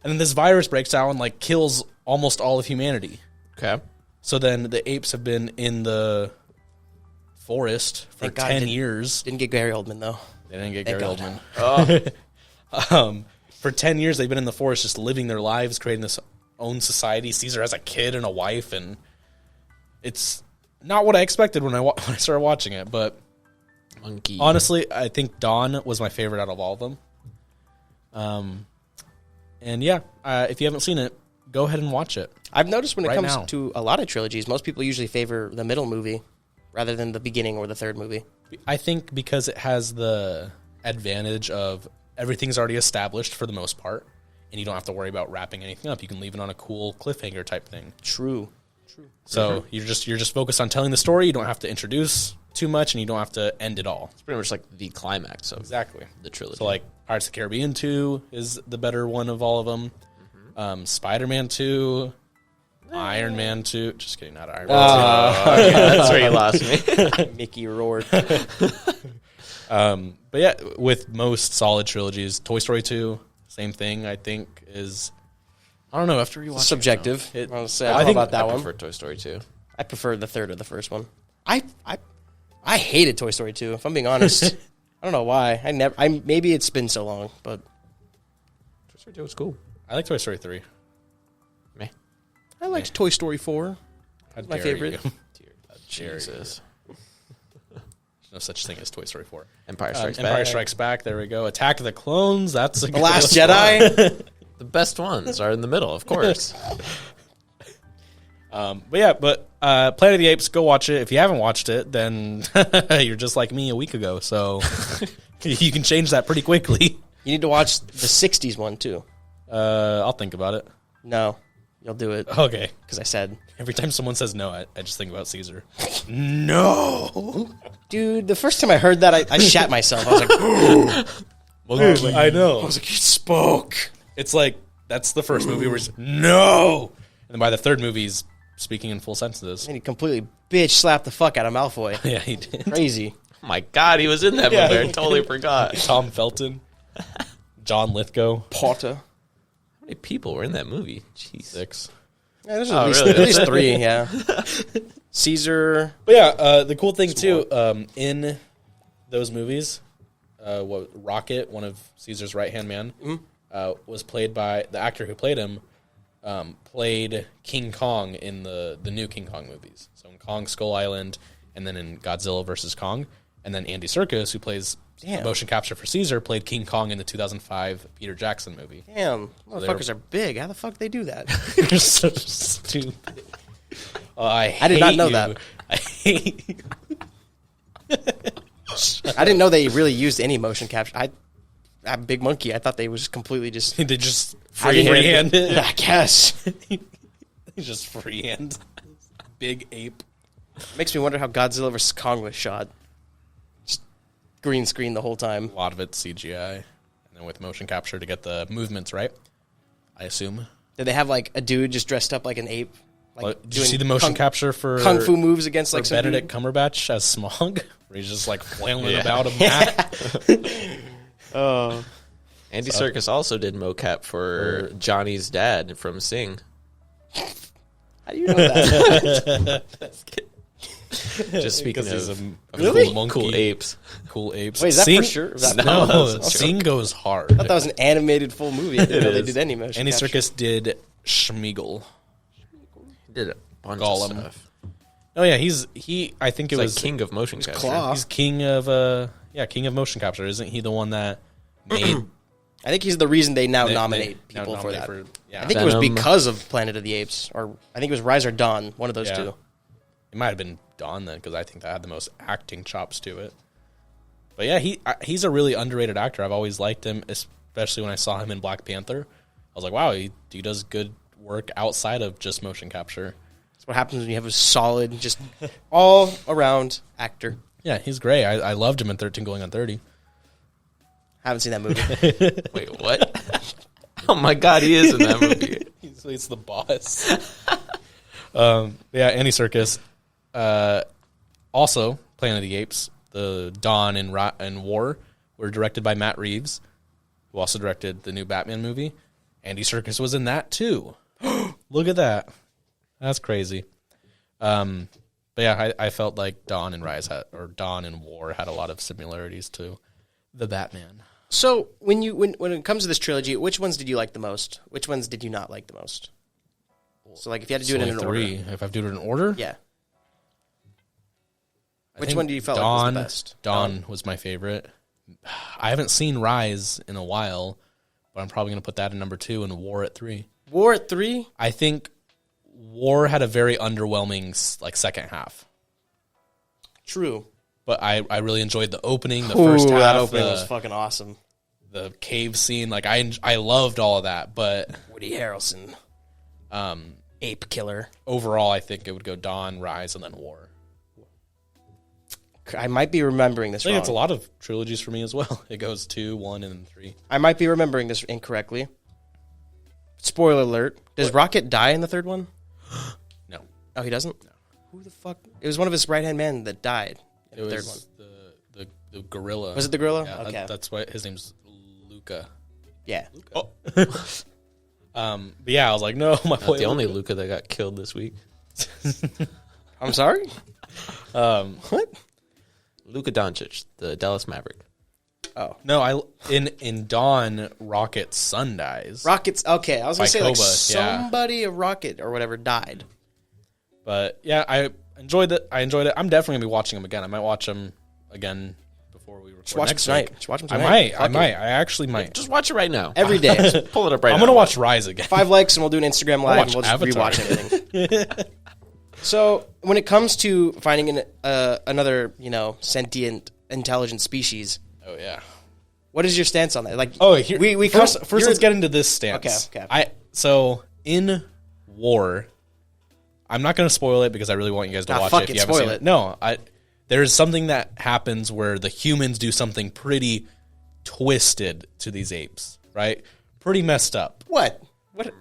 then this virus breaks out and like kills almost all of humanity. Okay. So then the apes have been in the forest for Thank God 10 didn't- years. Didn't get Gary Oldman though. They didn't get Thank Gary God. Oldman. For 10 years, they've been in the forest just living their lives, creating this own society. Caesar has a kid and a wife, and it's not what I expected when I started watching it. But Monkey. honestly, I think Dawn was my favorite out of all of them. And yeah, if you haven't seen it, go ahead and watch it. I've noticed when it Right comes now. to a lot of trilogies, most people usually favor the middle movie rather than the beginning or the third movie. I think because it has the advantage of everything's already established for the most part, and you don't have to worry about wrapping anything up. You can leave it on a cool cliffhanger type thing. True. So you're just focused on telling the story. You don't have to introduce too much, and you don't have to end it all. It's pretty much like the climax of Exactly. the trilogy. So like Pirates of the Caribbean 2 is the better one of all of them. Spider-Man 2, Iron Man 2. Just kidding, not Iron Man 2. That's where you lost me. Mickey Rourke. But yeah, with most solid trilogies, Toy Story 2, same thing. I think is I don't know. After rewatching Subjective. it, I'll say I I think- about that I one. prefer Toy Story 2. I prefer the third or the first one. I hated Toy Story 2, if I'm being honest. I don't know why. Maybe it's been so long, but Toy Story 2 was cool. I like Toy Story 3. Meh. I liked Toy Story 4. How My dare favorite. you. Dear Dare you. Jesus. There's no such thing as Toy Story 4. Empire Strikes Back. Empire Strikes Back. There we go. Attack of the Clones. That's a The Last Jedi. The best ones are in the middle, of course. But Planet of the Apes, go watch it. If you haven't watched it, then you're just like me a week ago. So you can change that pretty quickly. You need to watch the 60s one, too. I'll think about it. No. You'll do it. Okay. Because I said. Every time someone says no, I just think about Caesar. No. Dude, the first time I heard that, I shat myself. I was like, I know. I was like, he spoke. It's like, that's the first movie where he's, no. And then by the third movie, he's speaking in full sentences. And he completely bitch slapped the fuck out of Malfoy. Yeah, he did. Crazy. Oh my God, he was in that movie. I totally forgot. Tom Felton. John Lithgow. Potter. How many people were in that movie? Jeez. 6. Yeah, there's Oh, at, least, really? at least 3, yeah. Caesar. But yeah, the cool thing too, in those movies, Rocket, one of Caesar's right-hand man, was played by the actor who played him, played King Kong in the new King Kong movies. So in Kong Skull Island, and then in Godzilla vs. Kong. And then Andy Serkis, who plays motion capture for Caesar, played King Kong in the 2005 Peter Jackson movie. Damn, motherfuckers are big. How the fuck they do that? You're so stupid. I did not hate know you. that. I hate you. I didn't know they really used any motion capture. I'm Big Monkey. I thought they was completely just. They just I didn't- freehand it. I guess. Just freehand. Big ape. Makes me wonder how Godzilla vs. Kong was shot. Just green screen the whole time. A lot of it's CGI. And then with motion capture to get the movements right, I assume. Did they have like a dude just dressed up like an ape? Like Did you see the doing motion capture for kung fu moves against like for some Benedict dude? Cumberbatch as Smog? Where he's just like flailing about a mat. Oh, Andy Serkis also did mocap for Johnny's dad from Sing. how do you know that? Just speaking Because of he's a Really? cool monkey. cool apes. Cool apes. Wait, is that Sing, for sure? Is that No, that's a Sing goes hard. I thought that was an animated full movie. I didn't know they is. did any motion Andy capture. Serkis did Schmeagol. He did a bunch Gollum. of stuff. Oh yeah, he. I think it He's was like king of motion capture. Claw. He's king of king of motion capture. Isn't he the one that made? I think he's the reason they now they- nominate they now people for nominate that. yeah, I think it was Venom. because of Planet of the Apes, or I think it was Rise or Dawn, one of those Yeah. two. it might have been Dawn then because I think that had the most acting chops to it. But yeah, he's a really underrated actor. I've always liked him, especially when I saw him in Black Panther. I was like, wow, he does good work outside of just motion capture. That's what happens when you have a solid, just all around actor. Yeah, he's great. I loved him in 13 Going on 30. Haven't seen that movie. Wait, what? Oh my God, he is in that movie. He's the boss. Yeah, Andy Serkis. Also, Planet of the Apes, the Dawn and War were directed by Matt Reeves, who also directed the new Batman movie. Andy Serkis was in that too. Look at that. That's crazy. But yeah, I felt like Dawn and War had a lot of similarities to the Batman. So when it comes to this trilogy, which ones did you like the most? Which ones did you not like the most? So like if you had to do it in an order, If I have to do it in order, yeah. I Which think one do you felt like was the best? Dawn was my favorite. I haven't seen Rise in a while, but I'm probably going to put that in number 2 and War at 3. War at 3. I think War had a very underwhelming second half, True. but I really enjoyed the opening, the first half, that opening was fucking awesome. the cave scene. Like I loved all of that, but Woody Harrelson, ape killer. overall, I think it would go Dawn, Rise, and then War. I might be remembering this I think wrong. it's a lot of trilogies for me as well. It goes 2, 1, and then 3. I might be remembering this incorrectly. Spoiler alert. Does Rocket die in the third one? No, Oh, he doesn't? No. Who the fuck? It was one of his right-hand men that died in it the was third one. the gorilla. Was it the gorilla? Yeah, Okay. that's why his name's Luca. Yeah. Oh. But yeah, I was like, no, my Not boy. the only Luca that got killed this week. I'm sorry? Um, What? Luka Doncic, the Dallas Maverick. Oh. No, in Dawn, Rocket's son dies. Rocket's okay. I was gonna say like Koba, yeah. somebody a Rocket or whatever died. But yeah, I enjoyed it. I'm definitely gonna be watching them again. I might watch them again before we record Just watch next them tonight. week. Just watch them I tonight. might. I actually might. Just watch it right now. Every day. Pull it up right now. I'm gonna watch Rise again. 5 likes and we'll do an Instagram live and watch we'll just Avatar. rewatch everything. So when it comes to finding another, sentient, intelligent species, Oh yeah. what is your stance on that? Like, we first let's get into this stance. Okay. So in War, I'm not going to spoil it because I really want you guys to watch it if you haven't seen it. No, there's something that happens where the humans do something pretty twisted to these apes, right? Pretty messed up. What?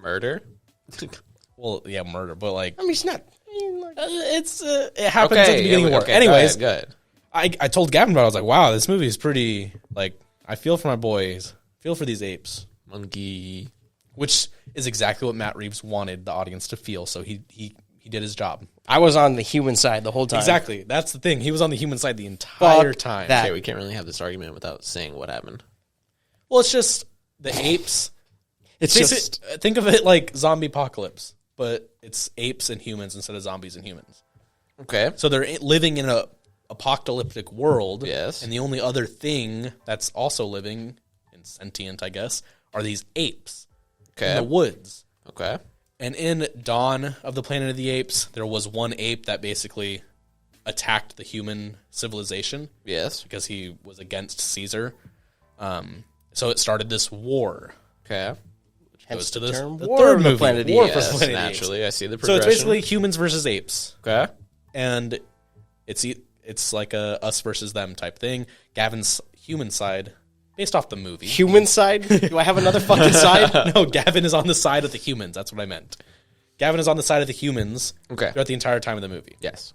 Murder? Well, yeah, murder, but like I mean, it's not. it happens at the beginning of War. Okay, Anyways, go ahead. I told Gavin about it. I was like, wow, this movie is pretty, like, I feel for my boys. Feel for these apes. Monkey. Which is exactly what Matt Reeves wanted the audience to feel, so he did his job. I was on the human side the whole time. Exactly. That's the thing. He was on the human side the entire Fuck time. that. Okay, we can't really have this argument without saying what happened. Well, it's just the apes. It's Think of it like zombie apocalypse, but it's apes and humans instead of zombies and humans. Okay. So they're living in a apocalyptic world. Yes. And the only other thing that's also living and sentient, I guess, are these apes in the woods. Okay. And in Dawn of the Planet of the Apes, there was one ape that basically attacked the human civilization. Yes. Because he was against Caesar. So it started this war. Okay. Hence Goes to the this, term the War third of the movie. Planet of the War Apes. for Yes, Planet of the Apes. naturally, I see the So progression. it's basically humans versus apes. Okay. And it's like a us versus them type thing. Gavin's human side, based off the movie. Human side? Do I have another fucking side? No, Gavin is on the side of the humans. That's what I meant. Gavin is on the side of the humans Okay. throughout the entire time of the movie. Yes.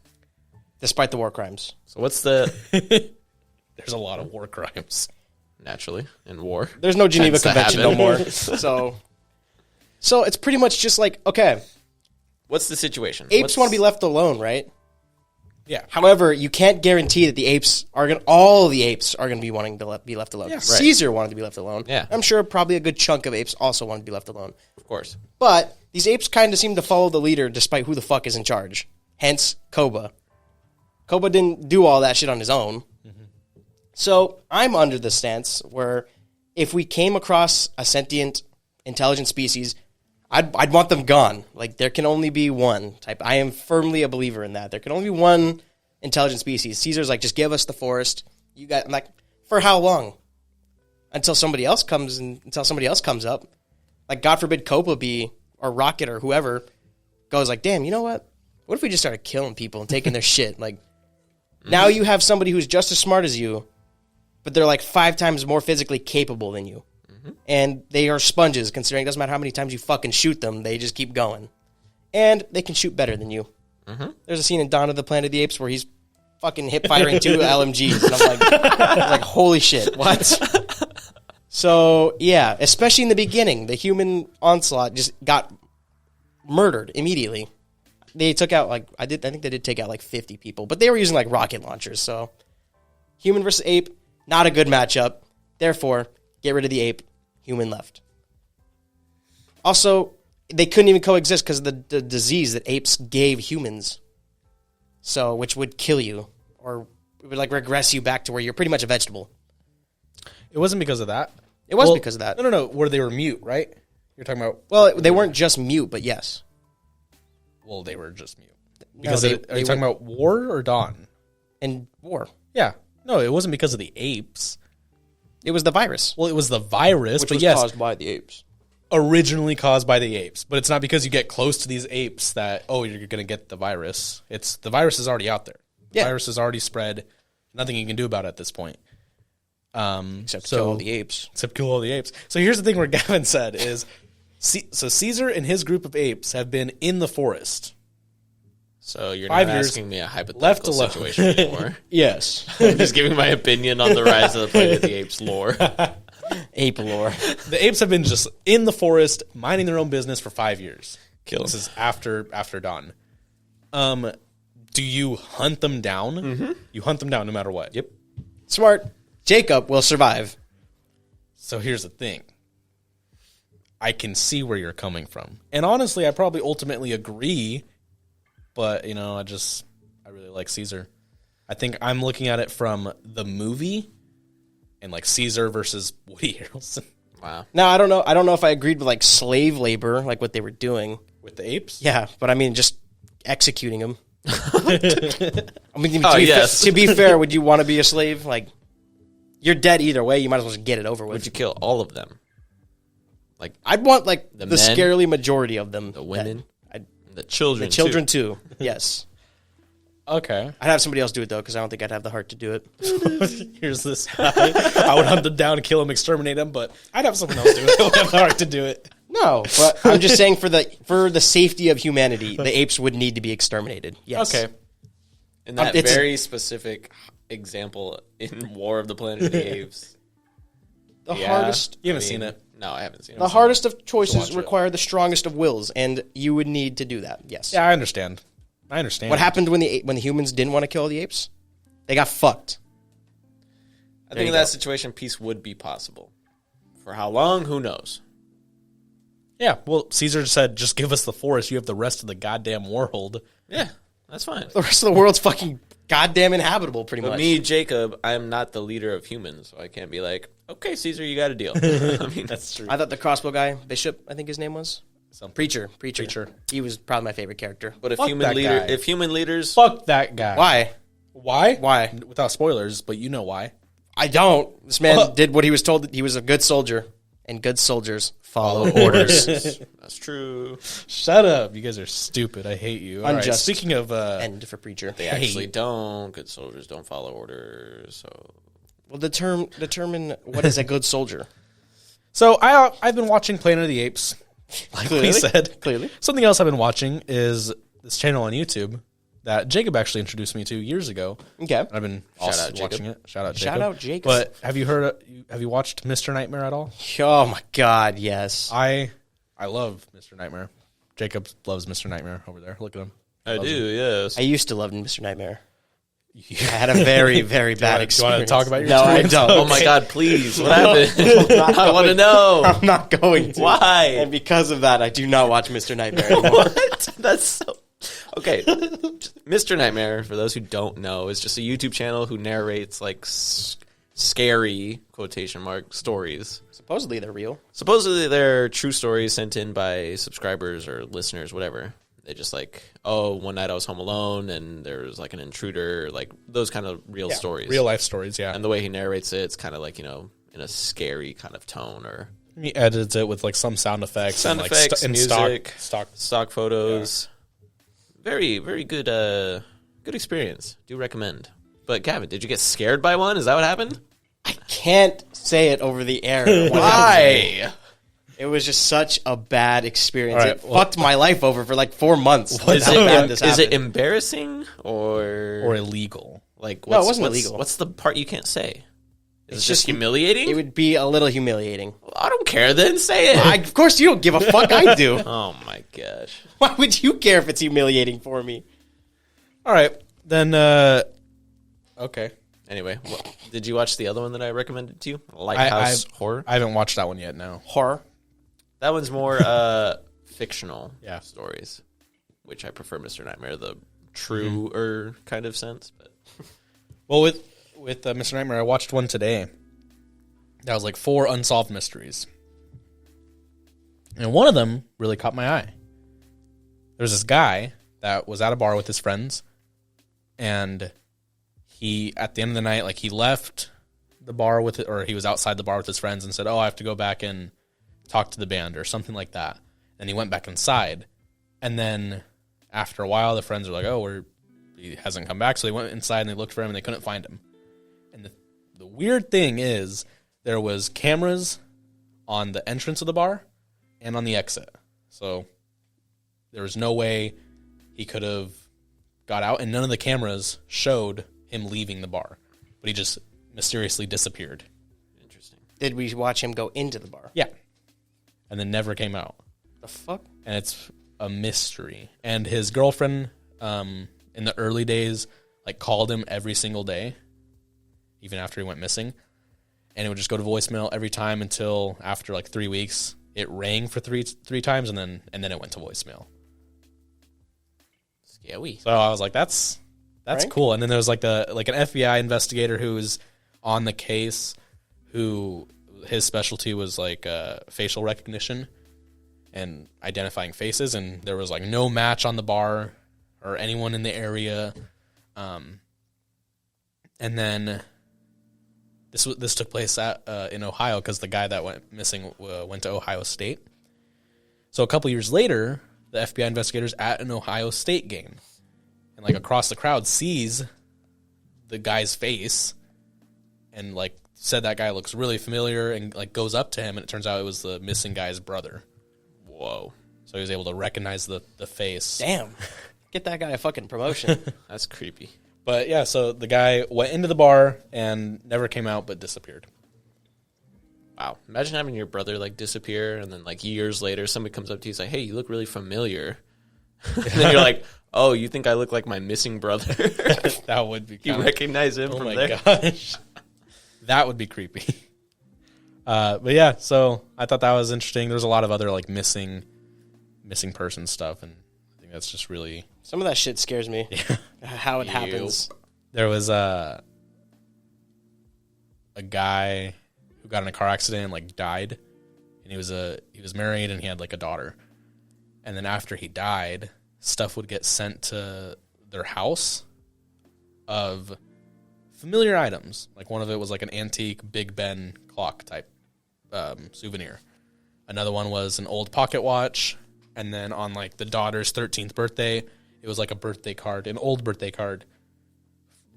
Despite the war crimes. So what's the There's a lot of war crimes. naturally in war? There's no Geneva Tends to Convention no happen. more. So it's pretty much just like, okay, What's the situation? apes want to be left alone, right? Yeah. However, you can't guarantee that all the apes are going to be wanting to be left alone. Yeah, right. Caesar wanted to be left alone. Yeah. I'm sure probably a good chunk of apes also wanted to be left alone. Of course. But these apes kind of seem to follow the leader despite who the fuck is in charge. Hence, Koba. Koba didn't do all that shit on his own. Mm-hmm. So I'm under the stance where if we came across a sentient, intelligent species, I'd want them gone. Like, there can only be one type. I am firmly a believer in that. There can only be one intelligent species. Caesar's like, just give us the forest. I'm like, for how long? Until somebody else comes up. Like, God forbid Koba or Rocket or whoever goes like, damn, you know what? What if we just started killing people and taking their shit? Like, now you have somebody who's just as smart as you, but they're like 5 times more physically capable than you. And they are sponges, considering it doesn't matter how many times you fucking shoot them, they just keep going. And they can shoot better than you. There's a scene in Dawn of the Planet of the Apes where he's fucking hip-firing 2 LMGs. And I'm like, holy shit, what? So, yeah, especially in the beginning, the human onslaught just got murdered immediately. They took out, I think they did take out 50 people, but they were using rocket launchers, so. Human versus ape, not a good matchup. Therefore, get rid of the ape. Human left. Also, they couldn't even coexist because of the disease that apes gave humans. So, which would kill you, or it would regress you back to where you're pretty much a vegetable. It wasn't because of that. It was because of that. No. Where they were mute, right? You're talking about. Well, they weren't just mute, but yes. Well, they were just mute. No, Because are you talking about War or Dawn? in war. Yeah. No, it wasn't because of the apes. It was the virus, Well, it was the virus, which but was yes, caused by the apes. originally caused by the apes. But it's not because you get close to these apes that, you're going to get the virus. The virus is already out there. The virus is already spread. Nothing you can do about it at this point. Except kill all the apes. Except kill all the apes. So here's the thing where Gavin said is, so Caesar and his group of apes have been in the forest. So you're 5 not years asking me a left hypothetical alone. situation anymore. Yes. I'm just giving my opinion on the rise of the Planet of the Apes lore. Ape lore. The apes have been just in the forest, minding their own business for 5 years. Kill This is after dawn. Do you hunt them down? Mm-hmm. You hunt them down no matter what. Yep. Smart. Jacob will survive. So here's the thing. I can see where you're coming from. And honestly, I probably ultimately agree. But, you know, I really like Caesar. I think I'm looking at it from the movie and like Caesar versus Woody Harrelson. Wow. Now, I don't know if I agreed with like slave labor, like what they were doing. With the apes? Yeah, but I mean, just executing them. I mean, to be fair, would you want to be a slave? Like, you're dead either way. You might as well just get it over with. Would you kill all of them? Like, I'd want like the men, scarily majority of them. the women, I'd, the children, the children too. Yes. Okay. I'd have somebody else do it though, because I don't think I'd have the heart to do it. Here's this guy. I would hunt him down, kill him, exterminate him, but I'd have someone else do it. I don't have the heart to do it. No, but I'm just saying for the safety of humanity, the apes would need to be exterminated. Yes. Okay. In that It's very specific example in War of the Planet of the Apes. The Yeah. hardest. You haven't seen it. No, I haven't seen it. The hardest of watch choices it. require the strongest of wills, and you would need to do that. Yes. Yeah, I understand. What happened when the humans didn't want to kill the apes? They got fucked. I think in that situation, peace would be possible. For how long? Who knows? Yeah, well, Caesar said, just give us the forest. You have the rest of the goddamn world. Yeah, that's fine. The rest of the world's fucking goddamn inhabitable, pretty But much. me, Jacob, I'm not the leader of humans, so I can't be like, okay, Caesar, you got a deal. I mean, That's true. I thought the crossbow guy, Bishop, I think his name was. Preacher. He was probably my favorite character. but Fuck that guy. if human leaders, Fuck that guy. Why? Why? Why? Without spoilers, but you know why. I don't. This man did what he was told. That he was a good soldier, and good soldiers follow orders. that's true. Shut up. You guys are stupid. I hate you. All right, Unjust. speaking of... End for preacher. They actually don't. Good soldiers don't follow orders. So Well, determine what is a good soldier. So I've been watching Planet of the Apes, like we Clearly. said. Clearly. Something else I've been watching is this channel on YouTube that Jacob actually introduced me to years ago. Okay. And I've been also out, watching Jacob. it. Shout out Jacob. Shout out Jacob. But have you watched Mr. Nightmare at all? Oh my God, yes. I love Mr. Nightmare. Jacob loves Mr. Nightmare over there. Look at him. I do, yes. I used to love Mr. Nightmare. I had a very, very bad Do you want experience. to talk about your No, I experience? don't. Oh my God, please! What happened? I want to know. I'm not going to. Why? And because of that, I do not watch Mr. Nightmare anymore. What? That's so... Okay. Mr. Nightmare, for those who don't know, is just a YouTube channel who narrates, like, scary, quotation mark, stories. Supposedly they're real. Supposedly they're true stories sent in by subscribers or listeners, whatever. They just like, oh, one night I was home alone and there was like an intruder, like those kind of real stories. Real life stories, yeah. And the way he narrates it, it's kind of like, you know, in a scary kind of tone or... He edits it with like some sound effects. Sound and, effects, and music, stock photos. Yeah. Very, very good good experience. Do recommend. But Gavin, did you get scared by one? Is that what happened? I can't say it over the air. Why? It was just such a bad experience. All right, It fucked my life over for like 4 months. Is How bad this it happened. embarrassing or illegal. like No, it wasn't what's, illegal. What's the part you can't say? Is It's it just just- humiliating? It would be a little humiliating. I don't care then. Say it. Of course you don't give a fuck. I do. Oh my gosh. Why would you care if it's humiliating for me? All right, then. Okay. Anyway, did you watch the other one that I recommended to you? Lighthouse Horror? I haven't watched that one yet. No. Horror. That one's more fictional stories, which I prefer Mr. Nightmare, the truer kind of sense. But Well, with Mr. Nightmare, I watched one today. That was like 4 unsolved mysteries, and one of them really caught my eye. There's this guy that was at a bar with his friends, and he, at the end of the night, like he left the bar with it, or he was outside the bar with his friends and said, "Oh, I have to go back and talk to the band," or something like that. And he went back inside, and then after a while, the friends were like, "Oh, he hasn't come back." So they went inside and they looked for him and they couldn't find him. And the weird thing is, there was cameras on the entrance of the bar and on the exit. So there was no way he could have got out, and none of the cameras showed him leaving the bar. But he just mysteriously disappeared. interesting. Did we watch him go into the bar? Yeah. And then never came out. The fuck? And it's a mystery. And his girlfriend, in the early days, like called him every single day, even after he went missing. and it would just go to voicemail every time until after like 3 weeks, it rang for three times, and then it went to voicemail. Scary. So I was like, that's Right? cool. And then there was like an FBI investigator who was on the case, who his specialty was like facial recognition and identifying faces, and there was like no match on the bar or anyone in the area. And then this took place in Ohio because the guy that went missing went to Ohio State. So a couple years later, the FBI investigators at an Ohio State game, and like across the crowd sees the guy's face, and like said that guy looks really familiar, and like goes up to him, and it turns out it was the missing guy's brother. Whoa. So he was able to recognize the face. Damn. Get that guy a fucking promotion. That's creepy. But yeah, so the guy went into the bar and never came out, but disappeared. Wow. Imagine having your brother like disappear, and then like years later somebody comes up to you and like, hey, you look really familiar. And then you're like, oh, you think I look like my missing brother? That would be You recognize him oh from my there? gosh. That would be creepy. But yeah, so I thought that was interesting. There's a lot of other like missing person stuff, and I think that's just really... Some of that shit scares me. How it happens. There was a guy who got in a car accident and like died, and he was married and he had like a daughter. And then after he died, stuff would get sent to their house of familiar items. Like one of it was like an antique Big Ben clock type souvenir. Another one was an old pocket watch. And then on like the daughter's 13th birthday, it was like a birthday card, an old birthday card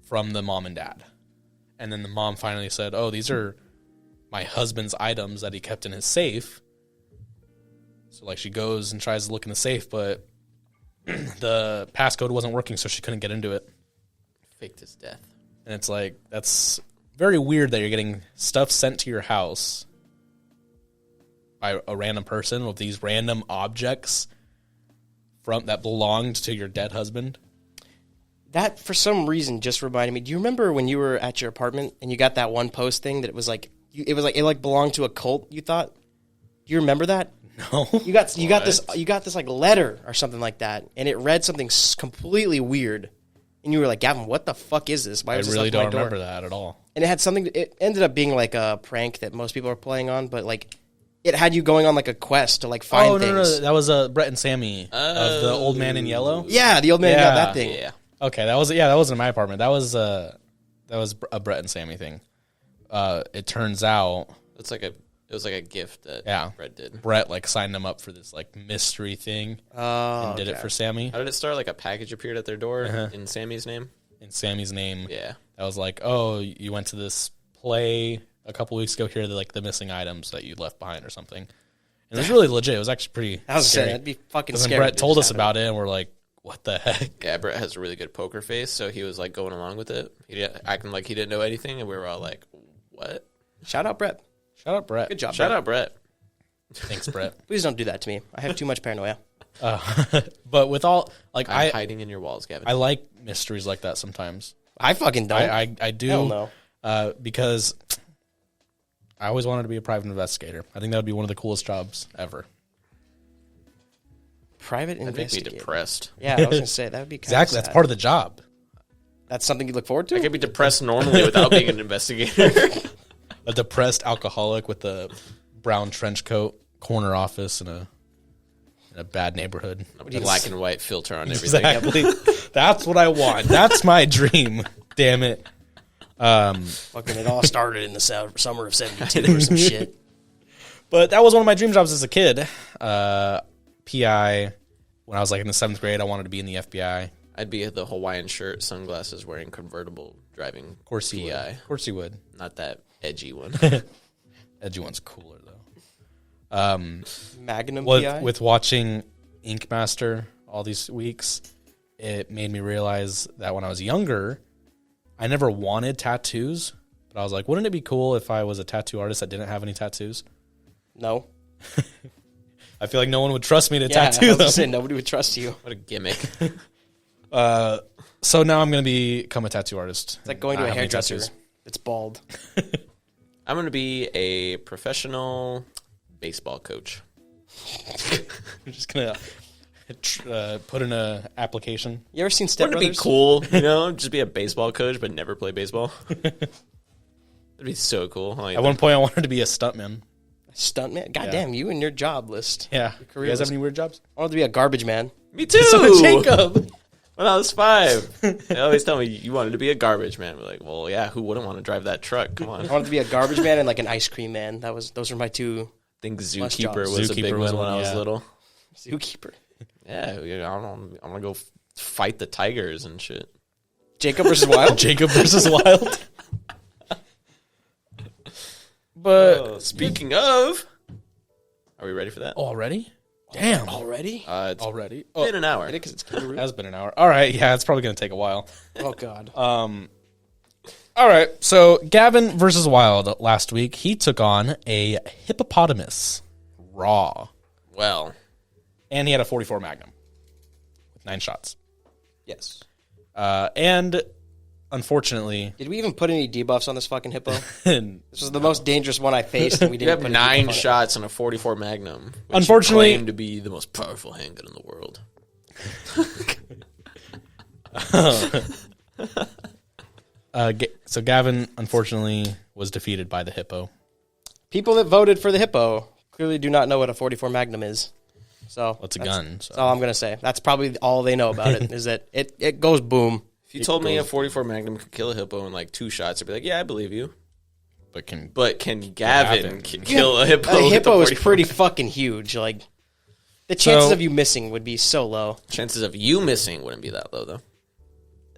from the mom and dad. And then the mom finally said, oh, these are my husband's items that he kept in his safe. So like she goes and tries to look in the safe, but the passcode wasn't working, so she couldn't get into it. Faked his death. And it's like, that's very weird that you're getting stuff sent to your house by a random person with these random objects that belonged to your dead husband. That, for some reason, just reminded me. Do you remember when you were at your apartment and you got that one post thing that it was like it belonged to a cult? You thought? Do you remember that? No. You got this like letter or something like that, and it read something completely weird, and you were like, Gavin, what the fuck is this? Why I was this really left at my don't door? remember that at all. And it had something. It ended up being like a prank that most people are playing on, but like it had you going on like a quest to like find things. No, that was Brett and Sammy of the Old Man in Yellow. Yeah, the old man got that thing. Yeah. Okay, that wasn't in my apartment. That was a Brett and Sammy thing. It turns out It was like a gift that Brett did. Brett like signed them up for this like mystery thing and did it for Sammy. How did it start? Like a package appeared at their door in Sammy's name? In Sammy's name. Yeah. That was like, oh, you went to this play a couple weeks ago. Here are the missing items that you left behind or something. And it was really legit. It was actually pretty I was scary. saying that'd be fucking Then scary. Brett told us about it, and we're like, what the heck? Yeah, Brett has a really good poker face, so he was like going along with it. Acting like he didn't know anything, and we were all like, what? Shout out Brett. Shout out Brett. Good job. Shout Brett. out Brett. Thanks, Brett. Please don't do that to me. I have too much paranoia. But with all like I'm hiding in your walls, Gavin. I like mysteries like that sometimes. I fucking don't. I do. Hell no. Because I always wanted to be a private investigator. I think that would be one of the coolest jobs ever. Private That'd make me investigator. depressed. Yeah, I was gonna say that would be kind Exactly. That's part of the job. That's something you look forward to. I could be depressed normally without being an investigator. A depressed alcoholic with a brown trench coat, corner office in a bad neighborhood. Black and white filter on everything. Exactly. That's what I want. That's my dream. Damn it. Fucking it all started in the summer of '72 or some shit. But that was one of my dream jobs as a kid. PI. When I was like in the 7th grade, I wanted to be in the FBI. I'd be the Hawaiian shirt, sunglasses, wearing convertible, driving Of course you would. PI. Of course you would. Not that edgy one. Edgy one's cooler though. Magnum PI. With watching Ink Master all these weeks, it made me realize that when I was younger, I never wanted tattoos. But I was like, wouldn't it be cool if I was a tattoo artist that didn't have any tattoos? No. I feel like no one would trust me to Yeah, I tattoo was them. gonna say, nobody would trust you. What a gimmick. So now I'm going to become a tattoo artist. It's like going to Not a have any hairdresser tattoos. that's bald. I'm going to be a professional baseball coach. You're just gonna put in a application. You ever seen Step Wouldn't it be Brothers? cool, just be a baseball coach but never play baseball? That'd be so cool. At one point, I wanted to be a stuntman. Stuntman? God damn, you and your job list. Yeah. Your You career guys have list. any weird jobs? I wanted to be a garbage man. Me too. So did Jacob. When I was 5, they always tell me you wanted to be a garbage man. We're like, well, yeah, who wouldn't want to drive that truck? Come on. I wanted to be a garbage man and like an ice cream man. Those were my two. I think Must zookeeper jobs. was a big Zookeeper was one when one, I was yeah. little. Zookeeper. Yeah, I'm gonna go fight the tigers and shit. Jacob versus Wild. Jacob versus Wild. But Speaking of, are we ready for that? already? Damn. Already? It's Already? been an hour. Because it's kangaroo. It has been an hour. All right. Yeah, it's probably going to take a while. Oh God. All right. So Gavin versus Wild last week, he took on a hippopotamus raw. Well, And he had a 44 Magnum with 9 shots. Yes. And unfortunately, Did we even put any debuffs on this fucking hippo? and This was the most dangerous one I faced, and we you didn't have put a 9 debuff on it. shots and a 44 Magnum. Which Unfortunately- you claim to be the most powerful handgun in the world. so Gavin unfortunately was defeated by the hippo. People that voted for the hippo clearly do not know what a 44 Magnum is. So Well, it's a that's- gun. That's So. all I'm gonna say. That's probably all they know about it. Is that it goes boom. If you told me a 44 Magnum could kill a hippo in like 2 shots, I'd be like, yeah, I believe you. But can But can Gavin Gavin. kill a hippo? A with hippo is 44? pretty fucking huge. Like the chances So- of you missing would be so low. Chances of you missing wouldn't be that low, though.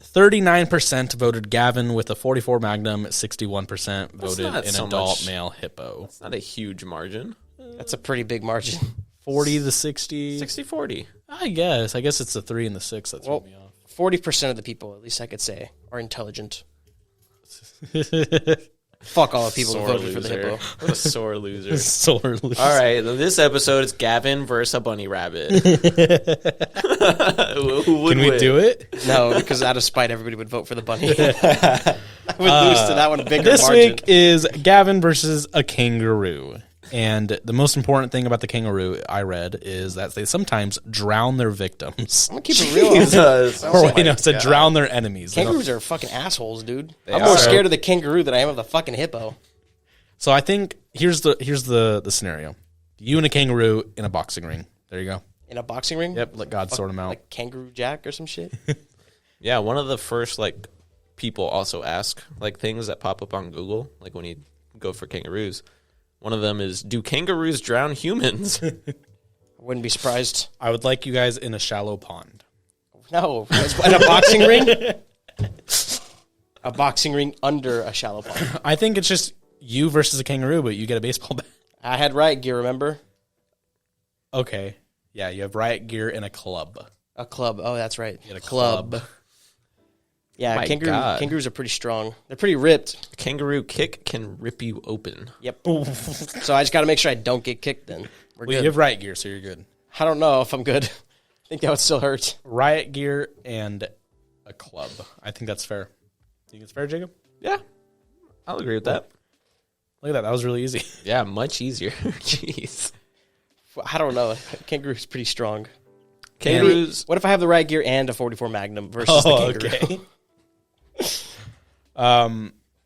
39% voted Gavin with a 44 Magnum. 61% voted not an so adult much. male hippo. It's not a huge margin. That's a pretty big margin. 40 to 60. 60-40. I guess it's the 3 and the 6 that threw Well, me off. 40% of the people, at least I could say, are intelligent. Fuck all the people who Sore voted for the loser. hippo. What a sore loser. Sore loser. All right, this episode is Gavin versus a bunny rabbit. Who would Can we win? do it? No, because out of spite, everybody would vote for the bunny. I would lose to that one bigger This margin. week is Gavin versus a kangaroo. And the most important thing about the kangaroo I read is that they sometimes drown their victims. I'm gonna keep it real. Jesus. Or wait, no, to drown their enemies. They don't- Kangaroos are fucking assholes, dude. I'm are. more scared of the kangaroo than I am of the fucking hippo. So I think here's the scenario: you and a kangaroo in a boxing ring. There you go. In a boxing ring? Yep, let God sort them out. Like Kangaroo Jack or some shit? Yeah, one of the first people also ask things that pop up on Google, like when you go for kangaroos. One of them is, do kangaroos drown humans? I wouldn't be surprised. I would like you guys in a shallow pond. No. In a boxing ring? A boxing ring under a shallow pond. I think it's just you versus a kangaroo, but you get a baseball bat. I had Riot Gear, remember? Okay, yeah, you have Riot Gear and a club. A club. Oh, that's right. You get a Club. club. Yeah, My God. kangaroos are pretty strong. They're pretty ripped. A kangaroo kick can rip you open. Yep. So I just got to make sure I don't get kicked then. We're Well, you good. have Riot Gear, so you're good. I don't know if I'm good. I think that would still hurt. Riot Gear and a club. I think that's fair. Think it's fair, Jacob? Yeah, I'll agree with that. Look at that. That was really easy. Yeah, much easier. Jeez. I don't know. Kangaroo's pretty strong. Kangaroos. What if I have the Riot Gear and a 44 Magnum versus the kangaroo? okay.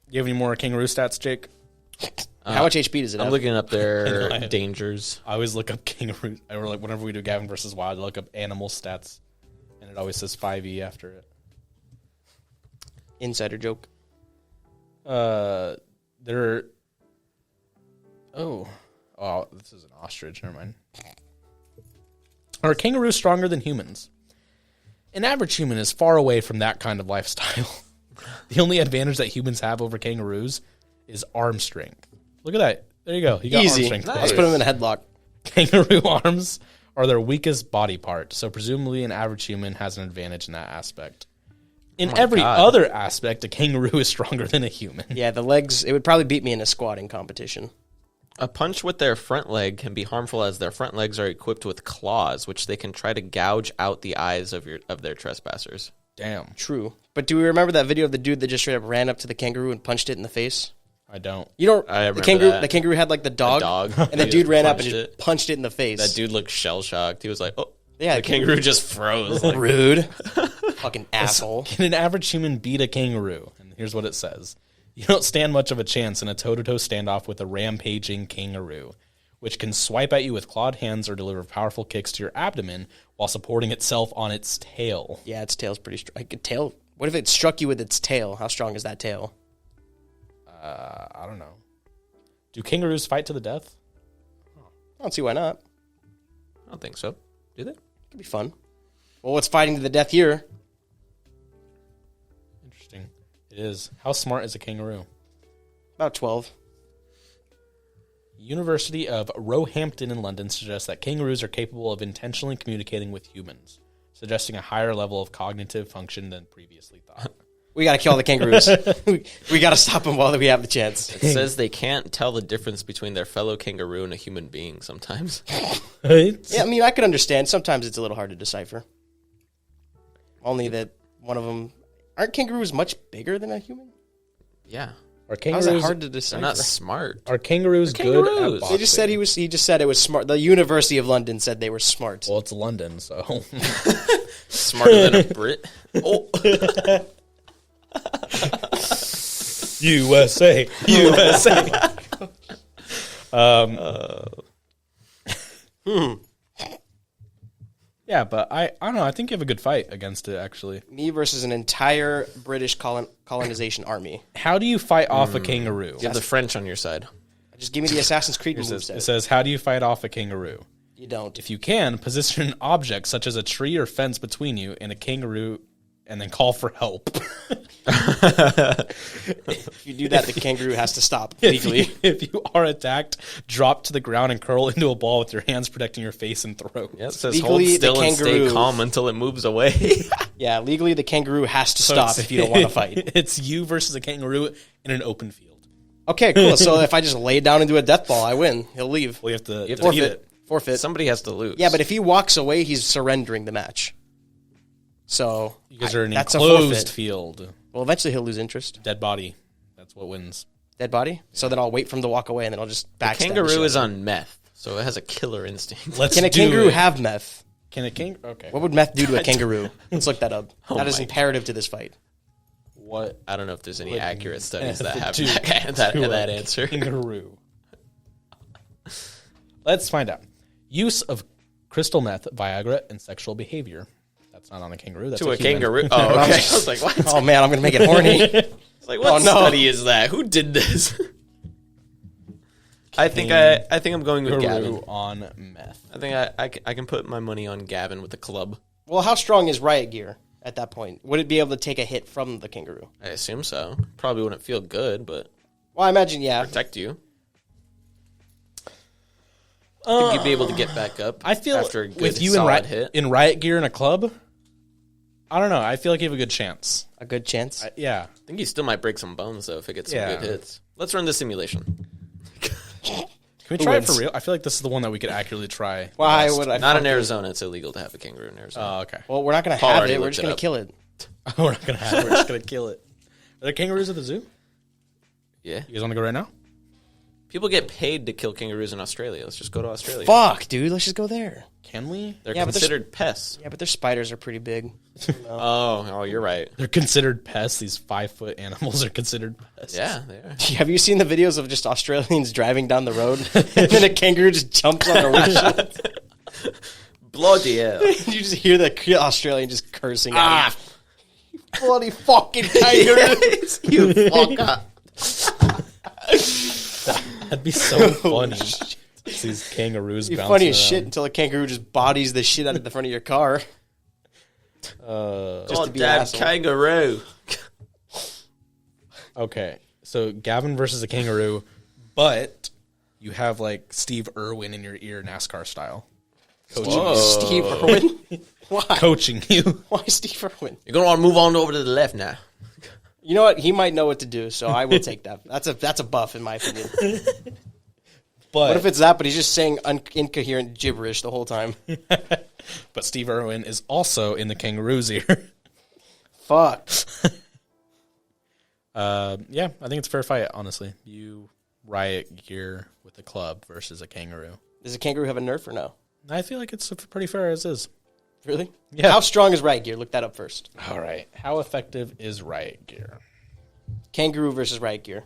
You have any more kangaroo stats, Jake? How much HP does it I'm have? looking up their I know. dangers. I always look up kangaroo. Or like whenever we do Gavin versus Wild, I look up animal stats, and it always says 5e after it. Insider joke. They're. Oh, this is an ostrich. Never mind. Are kangaroos stronger than humans? An average human is far away from that kind of lifestyle. The only advantage that humans have over kangaroos is arm strength. Look at that. There you go. You got Easy. arm strength. Let's put him in a headlock. Kangaroo arms are their weakest body part, so presumably an average human has an advantage in that aspect. In every God. other aspect, a kangaroo is stronger than a human. Yeah, the legs, it would probably beat me in a squatting competition. A punch with their front leg can be harmful as their front legs are equipped with claws, which they can try to gouge out the eyes of their trespassers. Damn. True. But do we remember that video of the dude that just straight up ran up to the kangaroo and punched it in the face? I don't. You don't. I remember the kangaroo. that. The kangaroo had like the dog, And the dude ran up and just punched it in the face. That dude looked shell shocked. He was like, "Oh, Yeah, The kangaroo just froze. Like, rude, fucking asshole. Can an average human beat a kangaroo? And here's what it says. You don't stand much of a chance in a toe-to-toe standoff with a rampaging kangaroo, which can swipe at you with clawed hands or deliver powerful kicks to your abdomen while supporting itself on its tail. Yeah, its tail's pretty strong. Tail. What if it struck you with its tail? How strong is that tail? I don't know. Do kangaroos fight to the death? I don't see why not. I don't think so. Do they? Could be fun. Well, what's fighting to the death here? Interesting. It is. How smart is a kangaroo? About 12. University of Roehampton in London suggests that kangaroos are capable of intentionally communicating with humans, suggesting a higher level of cognitive function than previously thought. We got to kill all the kangaroos. we got to stop them while we have the chance. It says they can't tell the difference between their fellow kangaroo and a human being sometimes. Yeah, I mean, I could understand. Sometimes it's a little hard to decipher. Only that one of them... Aren't kangaroos much bigger than a human? Yeah. Are How is that kangaroos hard to They're decipher? not smart. Are kangaroos They're good kangaroos. at They boxing? He just said it was smart. The University of London said they were smart. Well, it's London, so Smarter than a Brit. Oh. USA. Yeah, but I don't know. I think you have a good fight against it, actually. Me versus an entire British colonization army. How do you fight off a kangaroo? You have the French on your side. Just give me the Assassin's Creed It moveset. says, how do you fight off a kangaroo? You don't. If you can, position an object such as a tree or fence between you and a kangaroo and then call for help. If you do that, the kangaroo has to stop legally. If you are attacked, drop to the ground and curl into a ball with your hands protecting your face and throat. Yeah, it says Legally, hold still the and stay kangaroo- calm until it moves away. Yeah, legally, the kangaroo has to So stop it's- if you don't want to fight. It's you versus a kangaroo in an open field. Okay, cool. So if I just lay down into a death ball, I win. He'll leave. Well, you have to defeat Forfeit. it. Forfeit. Somebody has to lose. Yeah, but if he walks away, he's surrendering the match. So You guys are in an that's a enclosed forfeit. field. Well, eventually he'll lose interest. Dead body. That's what wins. Dead body. So then I'll wait for him to walk away, and then I'll just backstab. kangaroo is on meth, so it has a killer instinct. Let's Can a do kangaroo it. have meth? Can a kangaroo? Okay. What would meth do to a kangaroo? Let's look that up. Oh That is my- imperative to this fight. What I don't know if there's any accurate studies that have to- that to a answer. kangaroo? Let's find out. Use of crystal meth, Viagra, and sexual behavior. That's not on a kangaroo. That's To a human. kangaroo. Oh, okay. I was like, what? Oh man, I'm gonna make it horny. It's like, what Oh, no. study is that? Who did this? I think I'm going with Kangaroo Gavin. on meth. I think I can put my money on Gavin with the club. Well, how strong is Riot Gear at that point? Would it be able to take a hit from the kangaroo? I assume so. Probably wouldn't feel good, but Well, I imagine, yeah. protect you. I think you'd be able to get back up. I feel after a good with you solid hit. in Riot Gear in a club, I don't know. I feel like you have a good chance. A good chance. Yeah. I think you still might break some bones though if it gets some Yeah. good hits. Let's run the simulation. Can we Who try wins? it for real? I feel like this is the one that we could accurately try. Why best. would I? Not in fucking- Arizona. It's illegal to have a kangaroo in Arizona. Oh, okay. Well, we're not gonna Paul have already it. We're looked just it gonna up. kill it. We're not gonna have it. We're just gonna kill it. Are there kangaroos at the zoo? Yeah. You guys want to go right now? People get paid to kill kangaroos in Australia. Let's just go to Australia. Fuck, dude. Let's just go there. Can we? They're Yeah, but considered pests. Yeah, but their spiders are pretty big. Oh, you're right. They're considered pests. These 5-foot animals are considered pests. Yeah, they are. Have you seen the videos of just Australians driving down the road and then a kangaroo just jumps on their windshield? Bloody hell. You just hear the Australian just cursing at him. Bloody fucking kangaroos. You fucker. That'd be so funny. These kangaroos It'd be bouncing funny as around. shit until a kangaroo just bodies the shit out of the front of your car. Just to be an Goddamn asshole. kangaroo. Okay, so Gavin versus a kangaroo, but you have like Steve Irwin in your ear, NASCAR style, Steve Irwin? Why? coaching you. Why Steve Irwin? You're going to want to move on over to the left now. You know what? He might know what to do, so I will take that. That's a buff, in my opinion. But What if it's that, but he's just saying incoherent gibberish the whole time? but Steve Irwin is also in the kangaroo's ear. Fuck. Yeah, I think it's a fair fight, honestly. You Riot Gear with a club versus a kangaroo. Does a kangaroo have a nerf or no? I feel like it's pretty fair as is. Really? Yeah. How strong is Riot Gear? Look that up first. All right. How effective is Riot Gear? Kangaroo versus Riot Gear.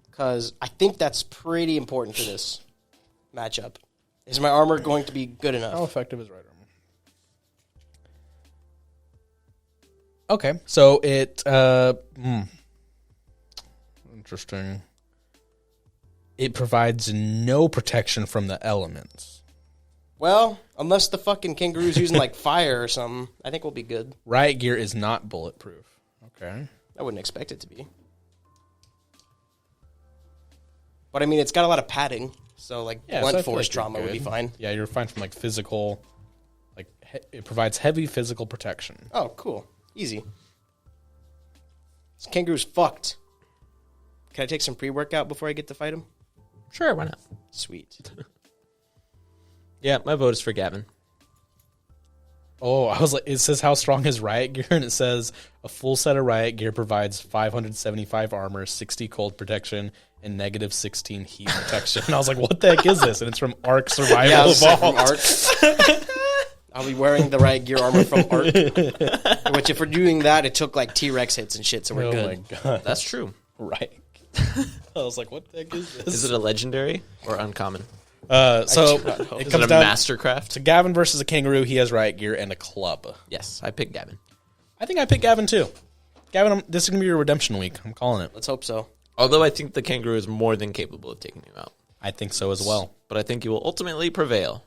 Because I think that's pretty important for this matchup. Is my armor going to be good enough? How effective is Riot Armor? Okay, so it interesting. It provides no protection from the elements. Well, unless the fucking kangaroo's using like fire or something, I think we'll be good. Riot Gear is not bulletproof. Okay. I wouldn't expect it to be. But I mean, it's got a lot of padding, so like Yeah, blunt so I feel force like you're trauma would be good. fine. Yeah, you're fine from like physical, like it provides heavy physical protection. Oh, cool. Easy. This kangaroo's fucked. Can I take some pre-workout before I get to fight him? Sure, why not? Sweet. Yeah, my vote is for Gavin. Oh, I was like, it says how strong is Riot Gear, and it says a full set of Riot Gear provides 575 armor, 60 cold protection, and negative 16 heat protection. And I was like, what the heck is this? And it's from Ark Survival Yeah, from Evolved. Ark. I'll be wearing the Riot Gear armor from Ark. Which, if we're doing that, it took like T-Rex hits and shit, so we're Oh good. my god, That's true. Riot Gear. I was like, what the heck is this? Is it a legendary or uncommon? So do not hope. it Is comes it a down mastercraft? to Gavin versus a kangaroo. He has Riot Gear and a club. Yes, I picked Gavin. I think I picked Gavin too. Gavin, this is gonna be your redemption week. I'm calling it. Let's hope so. Although I think the kangaroo is more than capable of taking you out. I think so as well. But I think he will ultimately prevail.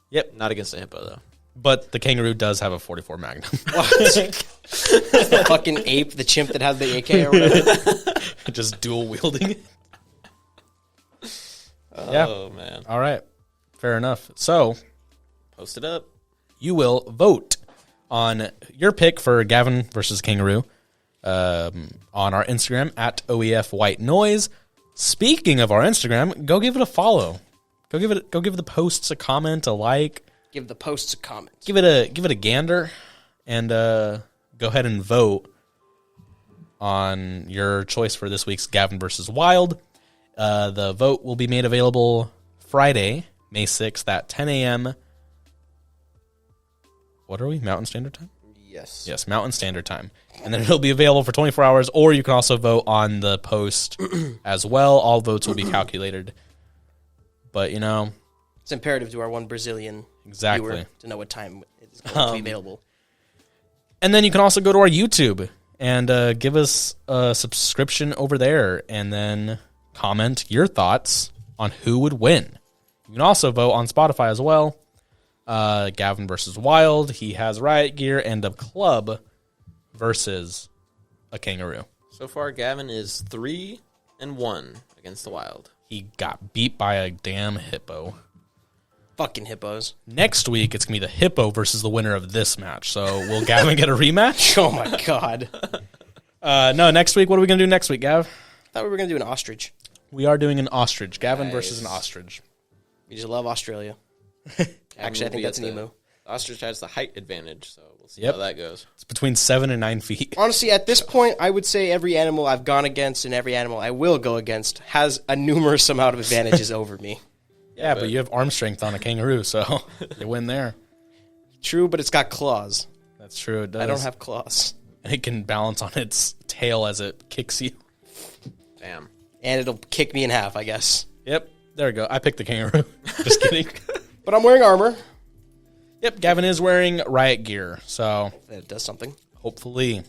Yep. Not against a hippo, though. But the kangaroo does have a 44 Magnum. The fucking ape, the chimp that has the AK or whatever. Just dual wielding it. Yeah. Oh, man. All right. Fair enough. So Post it up. you will vote on your pick for Gavin versus Kangaroo on our Instagram at OEF White Noise. Speaking of our Instagram, go give it a follow. Go give the posts a comment, a like. Give the posts a comment. Give it a gander, and go ahead and vote on your choice for this week's Gavin versus Wild. The vote will be made available Friday, May 6th at 10 a.m. What are we? Mountain Standard Time? Yes. Yes, Mountain Standard Time. And then it'll be available for 24 hours, or you can also vote on the post as well. All votes will be calculated. But, you know, It's imperative to our one Brazilian Exactly. viewer to know what time it is going to be available. and then you can also go to our YouTube and give us a subscription over there, and then comment your thoughts on who would win. You can also vote on Spotify as well. Gavin versus Wild. He has Riot Gear and a club versus a kangaroo. So far, Gavin is 3-1 against the Wild. He got beat by a damn hippo. Fucking hippos. Next week, it's going to be the hippo versus the winner of this match. So will Gavin get a rematch? Oh my god. No, next week. What are we going to do next week, Gav? I thought we were going to do an ostrich. We are doing an ostrich. Gavin Nice. versus an ostrich. We just love Australia. Actually, I think that's an emu. The ostrich has the height advantage, so we'll see Yep. how that goes. It's between 7 and 9 feet. Honestly, at this point, I would say every animal I've gone against and every animal I will go against has a numerous amount of advantages over me. Yeah, but you have arm strength on a kangaroo, so you win there. True, but it's got claws. That's true. It does. I don't have claws. And it can balance on its tail as it kicks you. Damn. And it'll kick me in half, I guess. Yep. There we go. I picked the kangaroo. Just kidding. But I'm wearing armor. Yep. Gavin is wearing Riot Gear, so That does something. hopefully.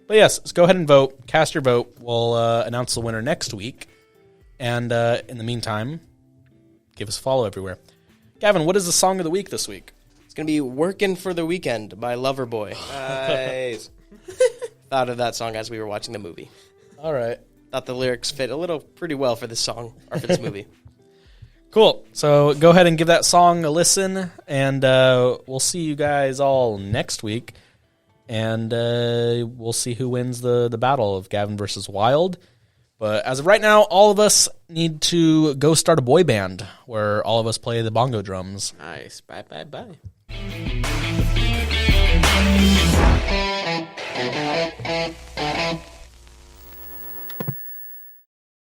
But yes, let's go ahead and vote. Cast your vote. We'll announce the winner next week. And in the meantime, give us a follow everywhere. Gavin, what is the song of the week this week? It's going to be Workin' for the Weekend by Loverboy. Nice. Thought of that song as we were watching the movie. All right. Thought the lyrics fit a little pretty well for this song, or for this movie. Cool. So go ahead and give that song a listen, and we'll see you guys all next week. And we'll see who wins the battle of Gavin versus Wild. But as of right now, all of us need to go start a boy band where all of us play the bongo drums. Nice. Bye, bye, bye.